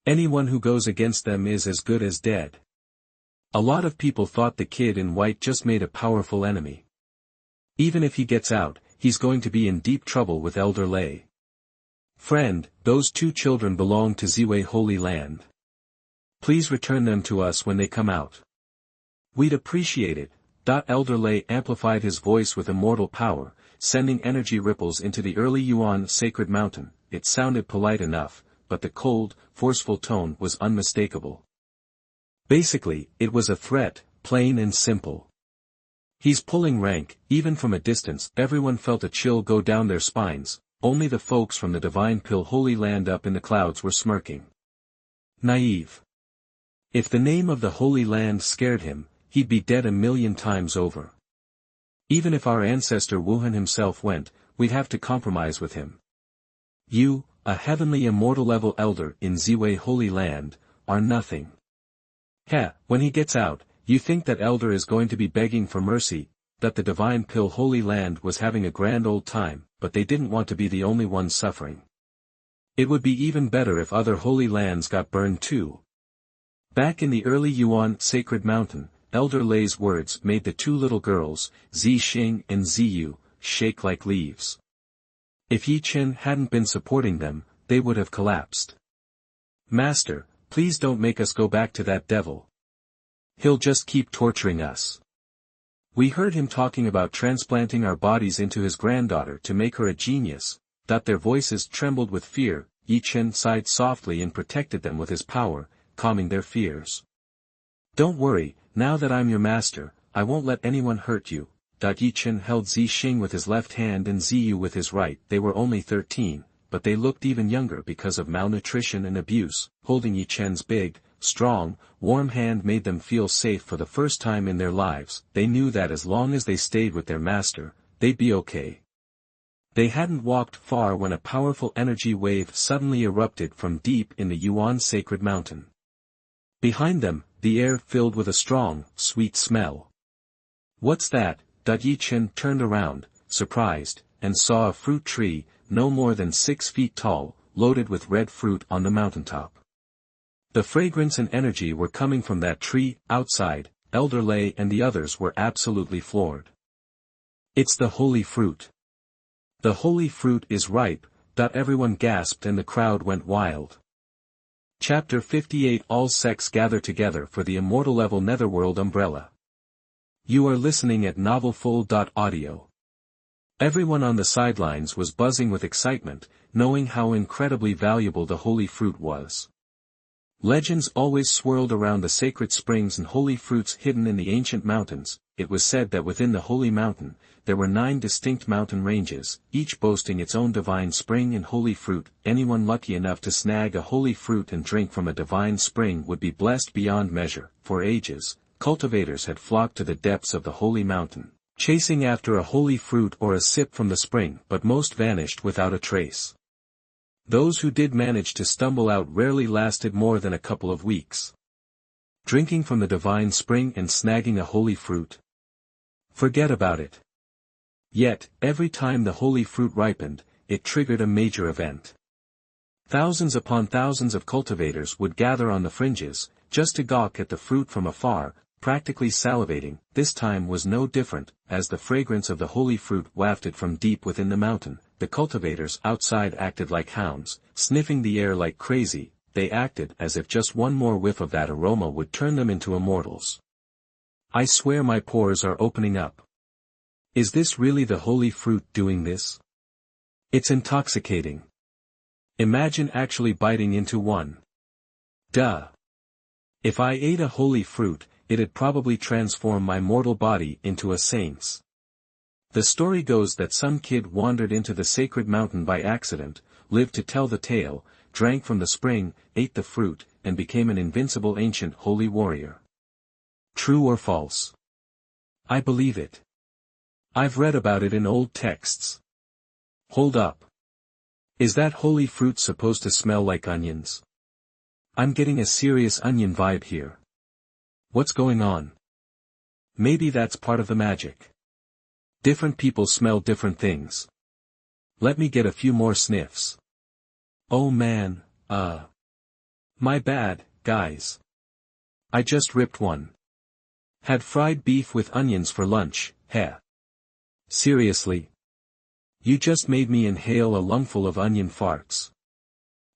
Anyone who goes against them is as good as dead. A lot of people thought the kid in white just made a powerful enemy. Even if he gets out, he's going to be in deep trouble with Elder Lei. Friend, those two children belong to Ziwei Holy Land. Please return them to us when they come out. We'd appreciate it. Elder Lei amplified his voice with immortal power, sending energy ripples into the early Yuan sacred mountain. It sounded polite enough, but the cold, forceful tone was unmistakable. Basically, it was a threat, plain and simple. He's pulling rank. Even from a distance, everyone felt a chill go down their spines. Only the folks from the Divine Pill Holy Land up in the clouds were smirking. Naive. If the name of the Holy Land scared him, he'd be dead a million times over. Even if our ancestor Wuhen himself went, we'd have to compromise with him. You, a heavenly immortal-level elder in Ziwei Holy Land, are nothing. When he gets out, you think that elder is going to be begging for mercy, that the Divine Pill Holy Land was having a grand old time, but they didn't want to be the only ones suffering. It would be even better if other holy lands got burned too. Back in the early Yuan sacred mountain, Elder Lei's words made the two little girls, Zi Xing and Ziyu, shake like leaves. If Ye Chen hadn't been supporting them, they would have collapsed. Master, please don't make us go back to that devil. He'll just keep torturing us. We heard him talking about transplanting our bodies into his granddaughter to make her a genius, that their voices trembled with fear. Ye Chen sighed softly and protected them with his power, calming their fears. Don't worry, now that I'm your master, I won't let anyone hurt you. Ye Chen held Zi Xing with his left hand and Ziyu with his right. They were only 13, but they looked even younger because of malnutrition and abuse. Holding Ye Chen's big, strong, warm hand made them feel safe for the first time in their lives. They knew that as long as they stayed with their master, they'd be okay. They hadn't walked far when a powerful energy wave suddenly erupted from deep in the Yuan sacred mountain. Behind them, the air filled with a strong, sweet smell. What's that? Ye Chen turned around, surprised, and saw a fruit tree, no more than 6 feet tall, loaded with red fruit on the mountaintop. The fragrance and energy were coming from that tree. Outside, Elder Lei and the others were absolutely floored. It's the holy fruit. The holy fruit is ripe. Everyone gasped and the crowd went wild. Chapter 58 All sects gather together for the Immortal-level Netherworld Umbrella. You are listening at novelfull.audio. Everyone on the sidelines was buzzing with excitement, knowing how incredibly valuable the holy fruit was. Legends always swirled around the sacred springs and holy fruits hidden in the ancient mountains. It was said that within the holy mountain, there were 9 distinct mountain ranges, each boasting its own divine spring and holy fruit. Anyone lucky enough to snag a holy fruit and drink from a divine spring would be blessed beyond measure. For ages, cultivators had flocked to the depths of the holy mountain, chasing after a holy fruit or a sip from the spring, but most vanished without a trace. Those who did manage to stumble out rarely lasted more than a couple of weeks. Drinking from the divine spring and snagging a holy fruit? Forget about it. Yet, every time the holy fruit ripened, it triggered a major event. Thousands upon thousands of cultivators would gather on the fringes, just to gawk at the fruit from afar, practically salivating. This time was no different, as the fragrance of the holy fruit wafted from deep within the mountain. The cultivators outside acted like hounds, sniffing the air like crazy. They acted as if just one more whiff of that aroma would turn them into immortals. I swear my pores are opening up. Is this really the holy fruit doing this? It's intoxicating. Imagine actually biting into one. Duh. If I ate a holy fruit, it'd probably transform my mortal body into a saint's. The story goes that some kid wandered into the sacred mountain by accident, lived to tell the tale, drank from the spring, ate the fruit, and became an invincible ancient holy warrior. True or false? I believe it. I've read about it in old texts. Hold up. Is that holy fruit supposed to smell like onions? I'm getting a serious onion vibe here. What's going on? Maybe that's part of the magic. Different people smell different things. Let me get a few more sniffs. Oh man, my bad, guys. I just ripped one. Had fried beef with onions for lunch, heh. Seriously? You just made me inhale a lungful of onion farts.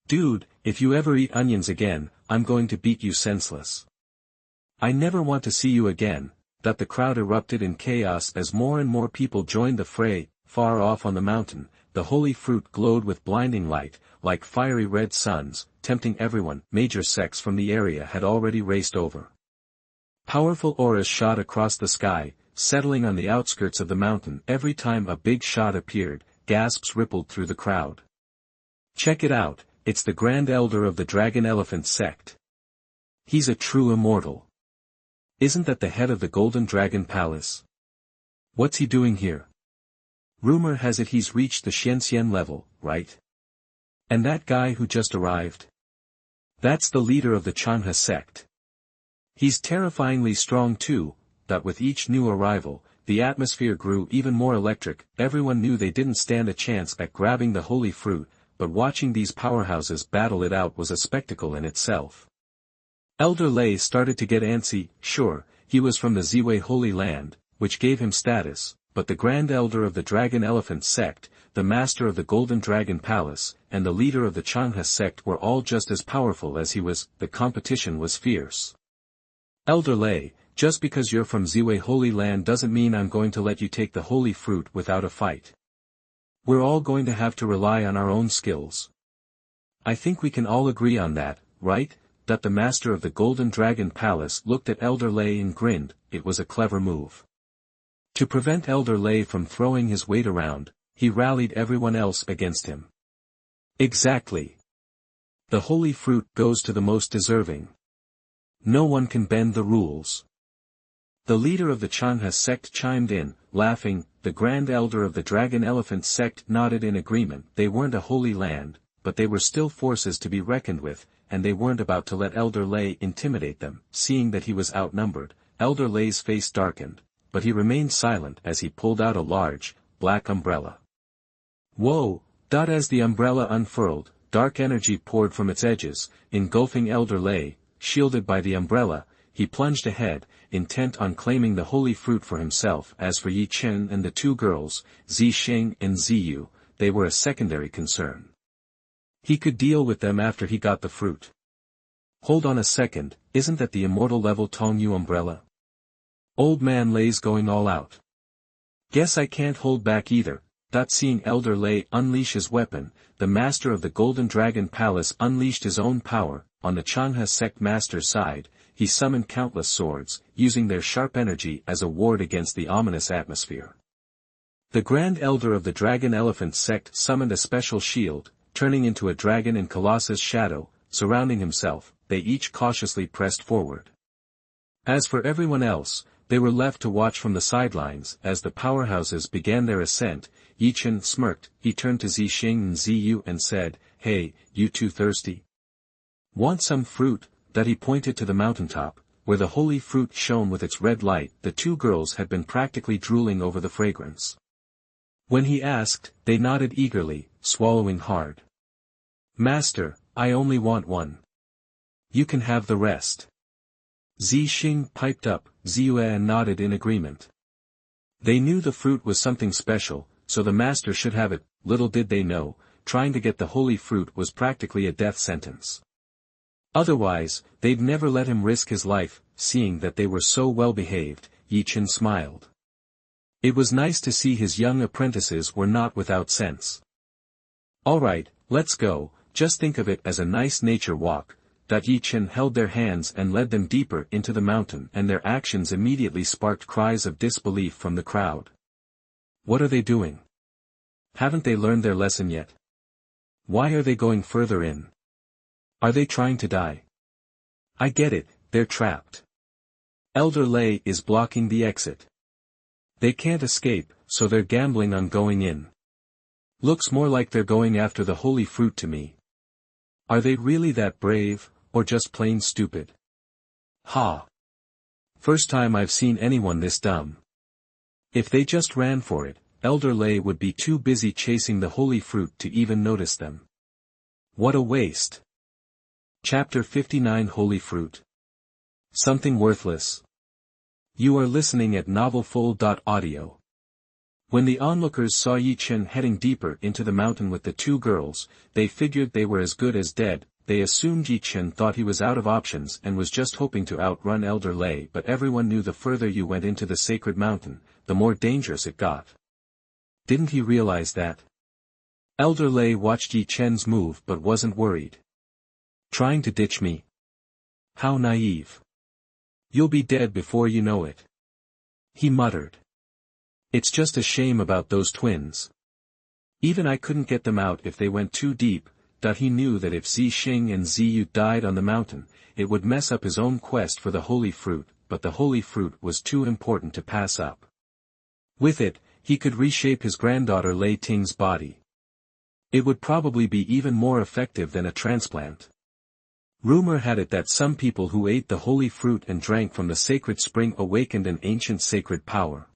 Dude, if you ever eat onions again, I'm going to beat you senseless. I never want to see you again. That the crowd erupted in chaos as more and more people joined the fray. Far off on the mountain, the holy fruit glowed with blinding light, like fiery red suns, tempting everyone. Major sects from the area had already raced over. Powerful auras shot across the sky, settling on the outskirts of the mountain. Every time a big shot appeared, gasps rippled through the crowd. Check it out, it's the Grand Elder of the Dragon Elephant sect. He's a true immortal. Isn't that the head of the Golden Dragon Palace? What's he doing here? Rumor has it he's reached the Huangxian level, right? And that guy who just arrived? That's the leader of the Changhe sect. He's terrifyingly strong too. That with each new arrival, the atmosphere grew even more electric. Everyone knew they didn't stand a chance at grabbing the holy fruit, but watching these powerhouses battle it out was a spectacle in itself. Elder Lei started to get antsy. Sure, he was from the Ziwei Holy Land, which gave him status, but the Grand Elder of the Dragon Elephant sect, the Master of the Golden Dragon Palace, and the leader of the Changhe sect were all just as powerful as he was. The competition was fierce. Elder Lei, just because you're from Ziwei Holy Land doesn't mean I'm going to let you take the holy fruit without a fight. We're all going to have to rely on our own skills. I think we can all agree on that, right? That the master of the Golden Dragon Palace looked at Elder Lei and grinned. It was a clever move. To prevent Elder Lei from throwing his weight around, he rallied everyone else against him. Exactly. The holy fruit goes to the most deserving. No one can bend the rules. The leader of the Changhe sect chimed in, laughing. The Grand Elder of the Dragon Elephant sect nodded in agreement. They weren't a holy land, but they were still forces to be reckoned with, and they weren't about to let Elder Lei intimidate them. Seeing that he was outnumbered, Elder Lei's face darkened, but he remained silent as he pulled out a large, black umbrella. Whoa! As the umbrella unfurled, dark energy poured from its edges, engulfing Elder Lei. Shielded by the umbrella, he plunged ahead, intent on claiming the holy fruit for himself. As for Ye Chen and the two girls, Zixing and Ziyu, they were a secondary concern. He could deal with them after he got the fruit. Hold on a second, isn't that the Immortal-level Tongyu umbrella? Old man Lei's going all out. Guess I can't hold back either. Seeing Elder Lei unleash his weapon, the master of the Golden Dragon Palace unleashed his own power. On the Changhe sect master's side, he summoned countless swords, using their sharp energy as a ward against the ominous atmosphere. The Grand Elder of the Dragon Elephant sect summoned a special shield, turning into a dragon in Colossus' shadow, surrounding himself. They each cautiously pressed forward. As for everyone else, they were left to watch from the sidelines. As the powerhouses began their ascent, Ye Chen smirked. He turned to Zixing and Ziyu and said, "Hey, you two thirsty? Want some fruit?" That he pointed to the mountaintop, where the holy fruit shone with its red light. The two girls had been practically drooling over the fragrance. When he asked, they nodded eagerly, swallowing hard. "Master, I only want one. You can have the rest." Zixing piped up. Ziyue nodded in agreement. They knew the fruit was something special, so the master should have it. Little did they know, trying to get the holy fruit was practically a death sentence. Otherwise, they'd never let him risk his life. Seeing that they were so well behaved, Ye Chen smiled. It was nice to see his young apprentices were not without sense. "Alright, let's go, just think of it as a nice nature walk." Ye Chen held their hands and led them deeper into the mountain, and their actions immediately sparked cries of disbelief from the crowd. What are they doing? Haven't they learned their lesson yet? Why are they going further in? Are they trying to die? I get it, they're trapped. Elder Lei is blocking the exit. They can't escape, so they're gambling on going in. Looks more like they're going after the holy fruit to me. Are they really that brave, or just plain stupid? Ha! First time I've seen anyone this dumb. If they just ran for it, Elder Lei would be too busy chasing the holy fruit to even notice them. What a waste! Chapter 59 Holy Fruit. Something worthless. You are listening at novelfull.audio. When the onlookers saw Ye Chen heading deeper into the mountain with the two girls, they figured they were as good as dead. They assumed Ye Chen thought he was out of options and was just hoping to outrun Elder Lei, but everyone knew the further you went into the sacred mountain, the more dangerous it got. Didn't he realize that? Elder Lei watched Ye Chen's move but wasn't worried. Trying to ditch me? How naive. You'll be dead before you know it. He muttered. It's just a shame about those twins. Even I couldn't get them out if they went too deep. He knew that if Zixing and Ziyu died on the mountain, it would mess up his own quest for the holy fruit, but the holy fruit was too important to pass up. With it, he could reshape his granddaughter Lei Ting's body. It would probably be even more effective than a transplant. Rumor had it that some people who ate the holy fruit and drank from the sacred spring awakened an ancient sacred power.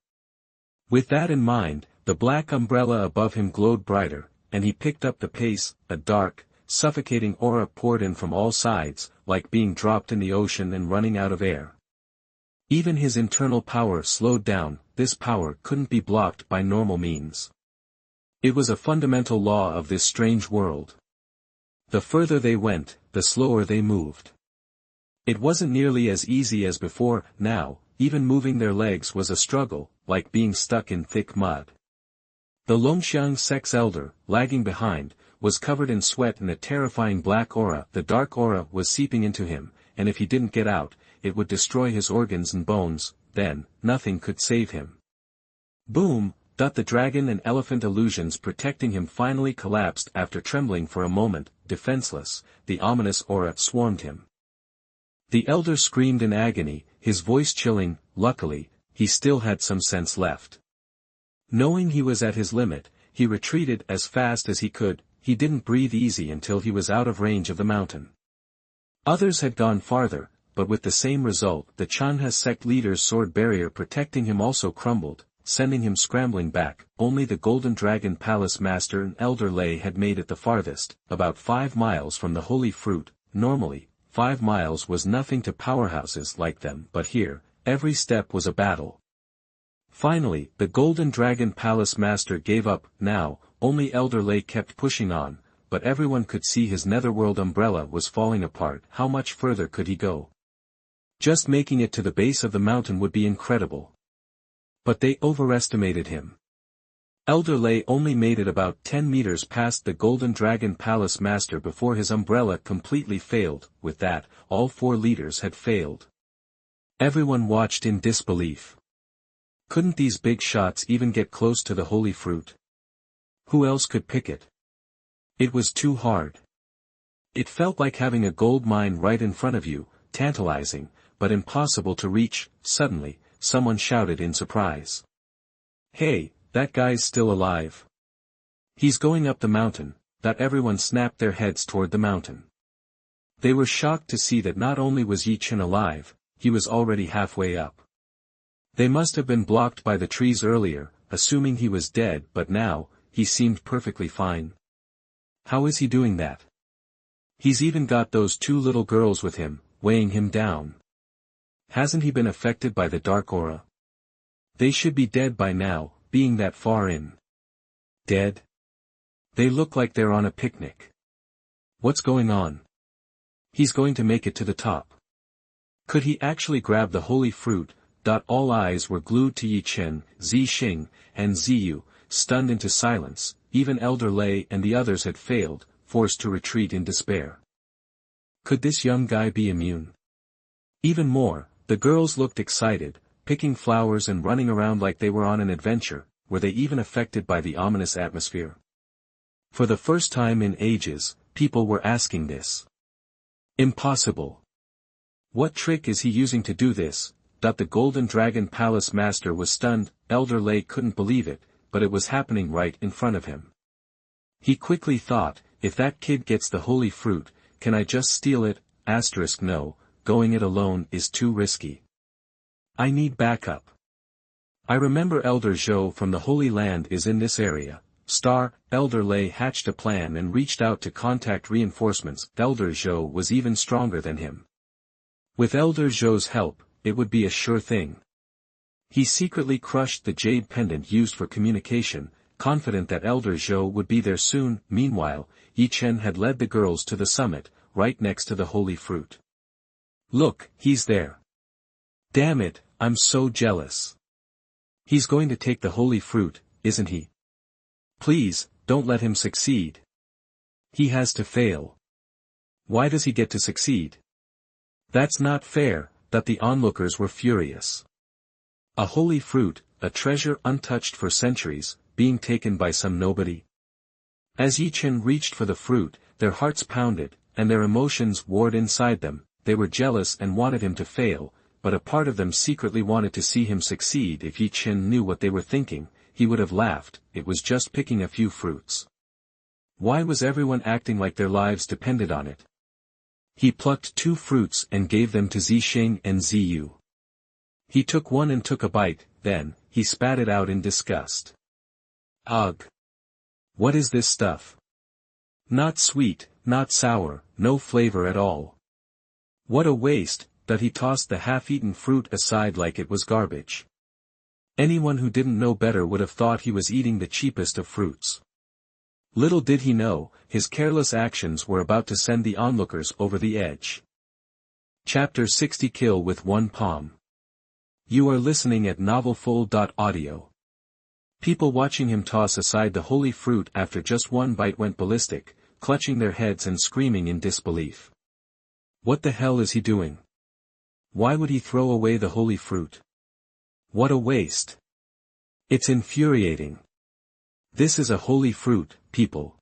With that in mind, the black umbrella above him glowed brighter, and he picked up the pace. A dark, suffocating aura poured in from all sides, like being dropped in the ocean and running out of air. Even his internal power slowed down. This power couldn't be blocked by normal means. It was a fundamental law of this strange world. The further they went, the slower they moved. It wasn't nearly as easy as before. Now, even moving their legs was a struggle, like being stuck in thick mud. The Huangxian sect's elder, lagging behind, was covered in sweat and a terrifying black aura. The dark aura was seeping into him, and if he didn't get out, it would destroy his organs and bones. Then, nothing could save him. Boom! The dragon and elephant illusions protecting him finally collapsed after trembling for a moment. Defenseless, the ominous aura swarmed him. The elder screamed in agony, his voice chilling. Luckily, he still had some sense left. Knowing he was at his limit, he retreated as fast as he could. He didn't breathe easy until he was out of range of the mountain. Others had gone farther, but with the same result. The Chanha sect leader's sword barrier protecting him also crumbled, sending him scrambling back. Only the Golden Dragon Palace Master and Elder Lei had made it the farthest, about 5 miles from the Holy Fruit. Normally, 5 miles was nothing to powerhouses like them, but here, every step was a battle. Finally, the Golden Dragon Palace Master gave up. Now, only Elder Lei kept pushing on, but everyone could see his Netherworld Umbrella was falling apart. How much further could he go? Just making it to the base of the mountain would be incredible. But they overestimated him. Elder Lei only made it about 10 meters past the Golden Dragon Palace Master before his umbrella completely failed. With that, all 4 leaders had failed. Everyone watched in disbelief. Couldn't these big shots even get close to the Holy Fruit? Who else could pick it? It was too hard. It felt like having a gold mine right in front of you, tantalizing, but impossible to reach. Suddenly, someone shouted in surprise. "Hey, that guy's still alive. He's going up the mountain." Everyone snapped their heads toward the mountain. They were shocked to see that not only was Ye Chen alive, he was already halfway up. They must have been blocked by the trees earlier, assuming he was dead, but now, he seemed perfectly fine. How is he doing that? He's even got those 2 little girls with him, weighing him down. Hasn't he been affected by the dark aura? They should be dead by now, being that far in. Dead? They look like they're on a picnic. What's going on? He's going to make it to the top. Could he actually grab the Holy Fruit? All eyes were glued to Ye Chen, Zixing, and Ziyu, stunned into silence. Even Elder Lei and the others had failed, forced to retreat in despair. Could this young guy be immune? Even more, the girls looked excited, picking flowers and running around like they were on an adventure. Were they even affected by the ominous atmosphere? For the first time in ages, people were asking this. Impossible. What trick is he using to do this? The Golden Dragon Palace Master was stunned. Elder Lei couldn't believe it, but it was happening right in front of him. He quickly thought, if that kid gets the Holy Fruit, can I just steal it? No, going it alone is too risky. I need backup. I remember Elder Zhou from the Holy Land is in this area. Elder Lei hatched a plan and reached out to contact reinforcements. Elder Zhou was even stronger than him. With Elder Zhou's help, it would be a sure thing. He secretly crushed the jade pendant used for communication, confident that Elder Zhou would be there soon. Meanwhile, Ye Chen had led the girls to the summit, right next to the Holy Fruit. Look, he's there. Damn it, I'm so jealous. He's going to take the Holy Fruit, isn't he? Please, don't let him succeed. He has to fail. Why does he get to succeed? That's not fair. The onlookers were furious. A holy fruit, a treasure untouched for centuries, being taken by some nobody. As Ye Chen reached for the fruit, their hearts pounded, and their emotions warred inside them. They were jealous and wanted him to fail, but a part of them secretly wanted to see him succeed. If Ye Chen knew what they were thinking, he would have laughed. It was just picking a few fruits. Why was everyone acting like their lives depended on it? He plucked 2 fruits and gave them to Zixing and Ziyu. He took one and took a bite, then, he spat it out in disgust. Ugh! What is this stuff? Not sweet, not sour, no flavor at all. What a waste! He tossed the half-eaten fruit aside like it was garbage. Anyone who didn't know better would have thought he was eating the cheapest of fruits. Little did he know, his careless actions were about to send the onlookers over the edge. Chapter 60 Kill with One Palm. You are listening at novelfull.audio. People watching him toss aside the holy fruit after just one bite went ballistic, clutching their heads and screaming in disbelief. What the hell is he doing? Why would he throw away the holy fruit? What a waste. It's infuriating. This is a holy fruit, people.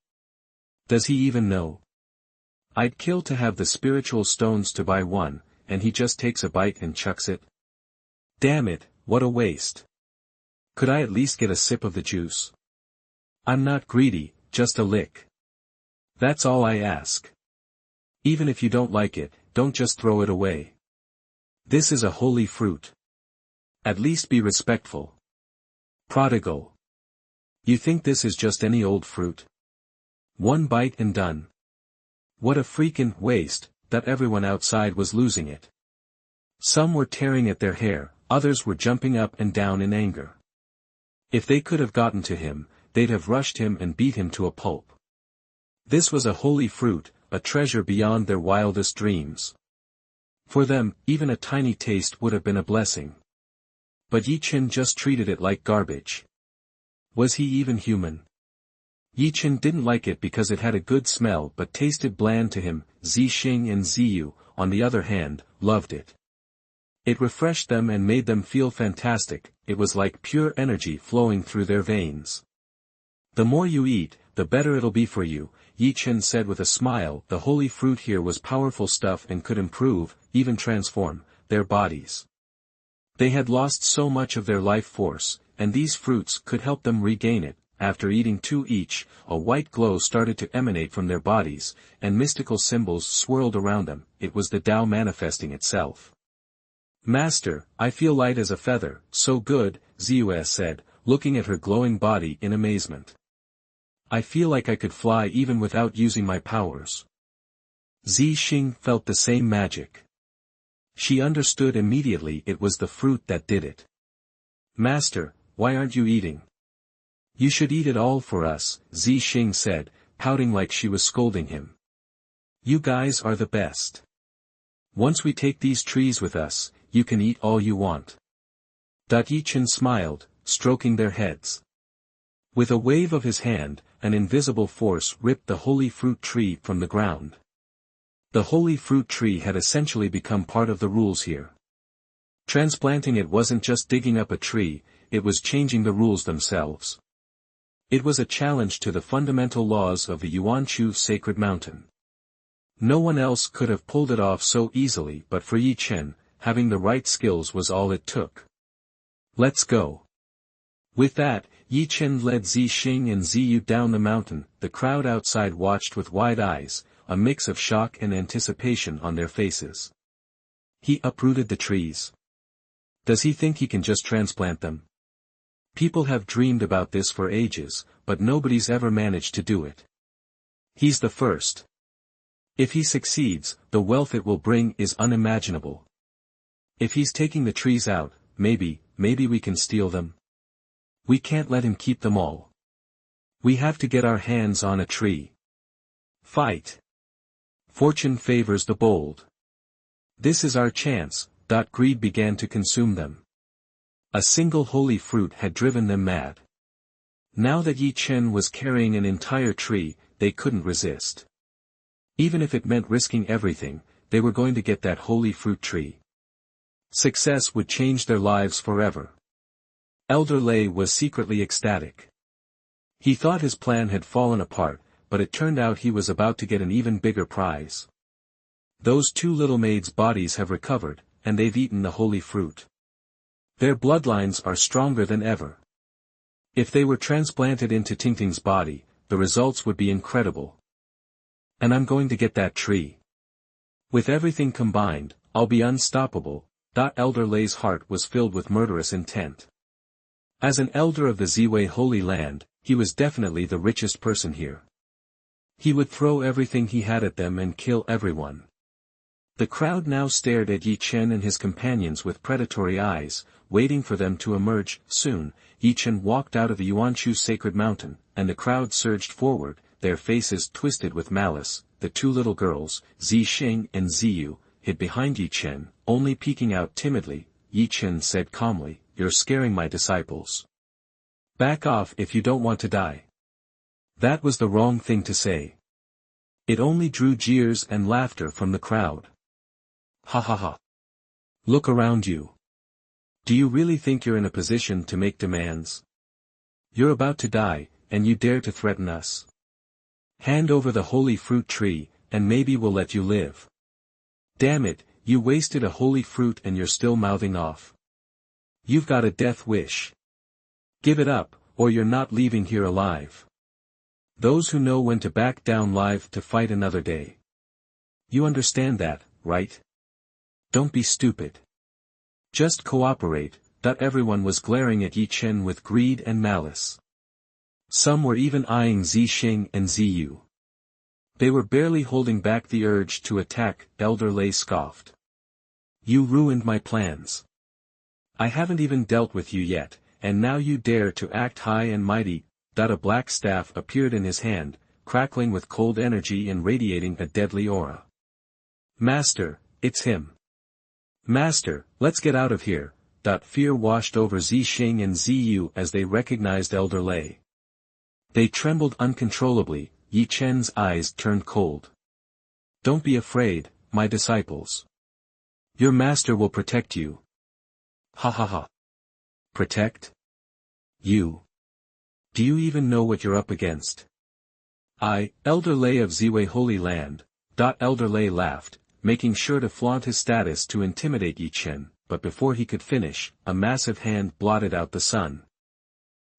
Does he even know? I'd kill to have the spiritual stones to buy one, and he just takes a bite and chucks it. Damn it, what a waste. Could I at least get a sip of the juice? I'm not greedy, just a lick. That's all I ask. Even if you don't like it, don't just throw it away. This is a holy fruit. At least be respectful. Prodigal. You think this is just any old fruit? One bite and done. What a freaking waste, that everyone outside was losing it. Some were tearing at their hair, others were jumping up and down in anger. If they could have gotten to him, they'd have rushed him and beat him to a pulp. This was a holy fruit, a treasure beyond their wildest dreams. For them, even a tiny taste would have been a blessing. But Ye Chen just treated it like garbage. Was he even human? Ye Chen didn't like it because it had a good smell but tasted bland to him. Zixing and Ziyu, on the other hand, loved it. It refreshed them and made them feel fantastic. It was like pure energy flowing through their veins. The more you eat, the better it'll be for you, Ye Chen said with a smile. The holy fruit here was powerful stuff and could improve, even transform, their bodies. They had lost so much of their life force, and these fruits could help them regain it. After eating 2 each, a white glow started to emanate from their bodies, and mystical symbols swirled around them. It was the Tao manifesting itself. Master, I feel light as a feather. So good, Ziyu said, looking at her glowing body in amazement. I feel like I could fly even without using my powers. Zixing felt the same magic. She understood immediately it was the fruit that did it. Master, why aren't you eating? You should eat it all for us, Zixing said, pouting like she was scolding him. You guys are the best. Once we take these trees with us, you can eat all you want. Ye Chen smiled, stroking their heads. With a wave of his hand, an invisible force ripped the holy fruit tree from the ground. The holy fruit tree had essentially become part of the rules here. Transplanting it wasn't just digging up a tree, it was changing the rules themselves. It was a challenge to the fundamental laws of the Yuanchu sacred mountain. No one else could have pulled it off so easily, but for Ye Chen, having the right skills was all it took. Let's go. With that, Ye Chen led Zixing and Ziyu down the mountain. The crowd outside watched with wide eyes, a mix of shock and anticipation on their faces. He uprooted the trees. Does he think he can just transplant them? People have dreamed about this for ages, but nobody's ever managed to do it. He's the first. If he succeeds, the wealth it will bring is unimaginable. If he's taking the trees out, maybe we can steal them. We can't let him keep them all. We have to get our hands on a tree. Fight. Fortune favors the bold. This is our chance. Greed began to consume them. A single holy fruit had driven them mad. Now that Ye Chen was carrying an entire tree, they couldn't resist. Even if it meant risking everything, they were going to get that holy fruit tree. Success would change their lives forever. Elder Lei was secretly ecstatic. He thought his plan had fallen apart, but it turned out he was about to get an even bigger prize. Those 2 little maids' bodies have recovered, and they've eaten the holy fruit. Their bloodlines are stronger than ever. If they were transplanted into Tingting's body, the results would be incredible. And I'm going to get that tree. With everything combined, I'll be unstoppable. Elder Lei's heart was filled with murderous intent. As an elder of the Ziwei Holy Land, he was definitely the richest person here. He would throw everything he had at them and kill everyone. The crowd now stared at Ye Chen and his companions with predatory eyes, waiting for them to emerge. Soon, Ye Chen walked out of the Yuanchu sacred mountain, and the crowd surged forward, their faces twisted with malice. The 2 little girls, Zixing and Ziyu, hid behind Ye Chen, only peeking out timidly. Ye Chen said calmly, "You're scaring my disciples. Back off if you don't want to die." That was the wrong thing to say. It only drew jeers and laughter from the crowd. Ha ha ha. Look around you. Do you really think you're in a position to make demands? You're about to die, and you dare to threaten us? Hand over the holy fruit tree, and maybe we'll let you live. Damn it, you wasted a holy fruit and you're still mouthing off. You've got a death wish. Give it up, or you're not leaving here alive. Those who know when to back down live to fight another day. You understand that, right? Don't be stupid. Just cooperate. Everyone was glaring at Ye Chen with greed and malice. Some were even eyeing Zixing and Ziyu. They were barely holding back the urge to attack. Elder Lei scoffed. You ruined my plans. I haven't even dealt with you yet, and now you dare to act high and mighty. A black staff appeared in his hand, crackling with cold energy and radiating a deadly aura. Master, it's him. Master, let's get out of here. Fear washed over Zixing and Ziyu as they recognized Elder Lei. They trembled uncontrollably. Ye Chen's eyes turned cold. Don't be afraid, my disciples. Your master will protect you. Ha ha ha. Protect? You. Do you even know what you're up against? I, Elder Lei of Ziwei Holy Land. Elder Lei laughed, making sure to flaunt his status to intimidate Ye Chen, but before he could finish, a massive hand blotted out the sun.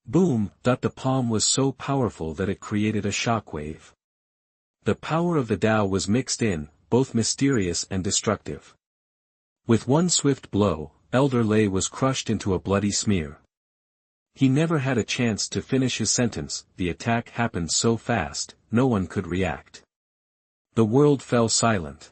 Boom! The palm was so powerful that it created a shockwave. The power of the Tao was mixed in, both mysterious and destructive. With one swift blow, Elder Lei was crushed into a bloody smear. He never had a chance to finish his sentence. The attack happened so fast, no one could react. The world fell silent.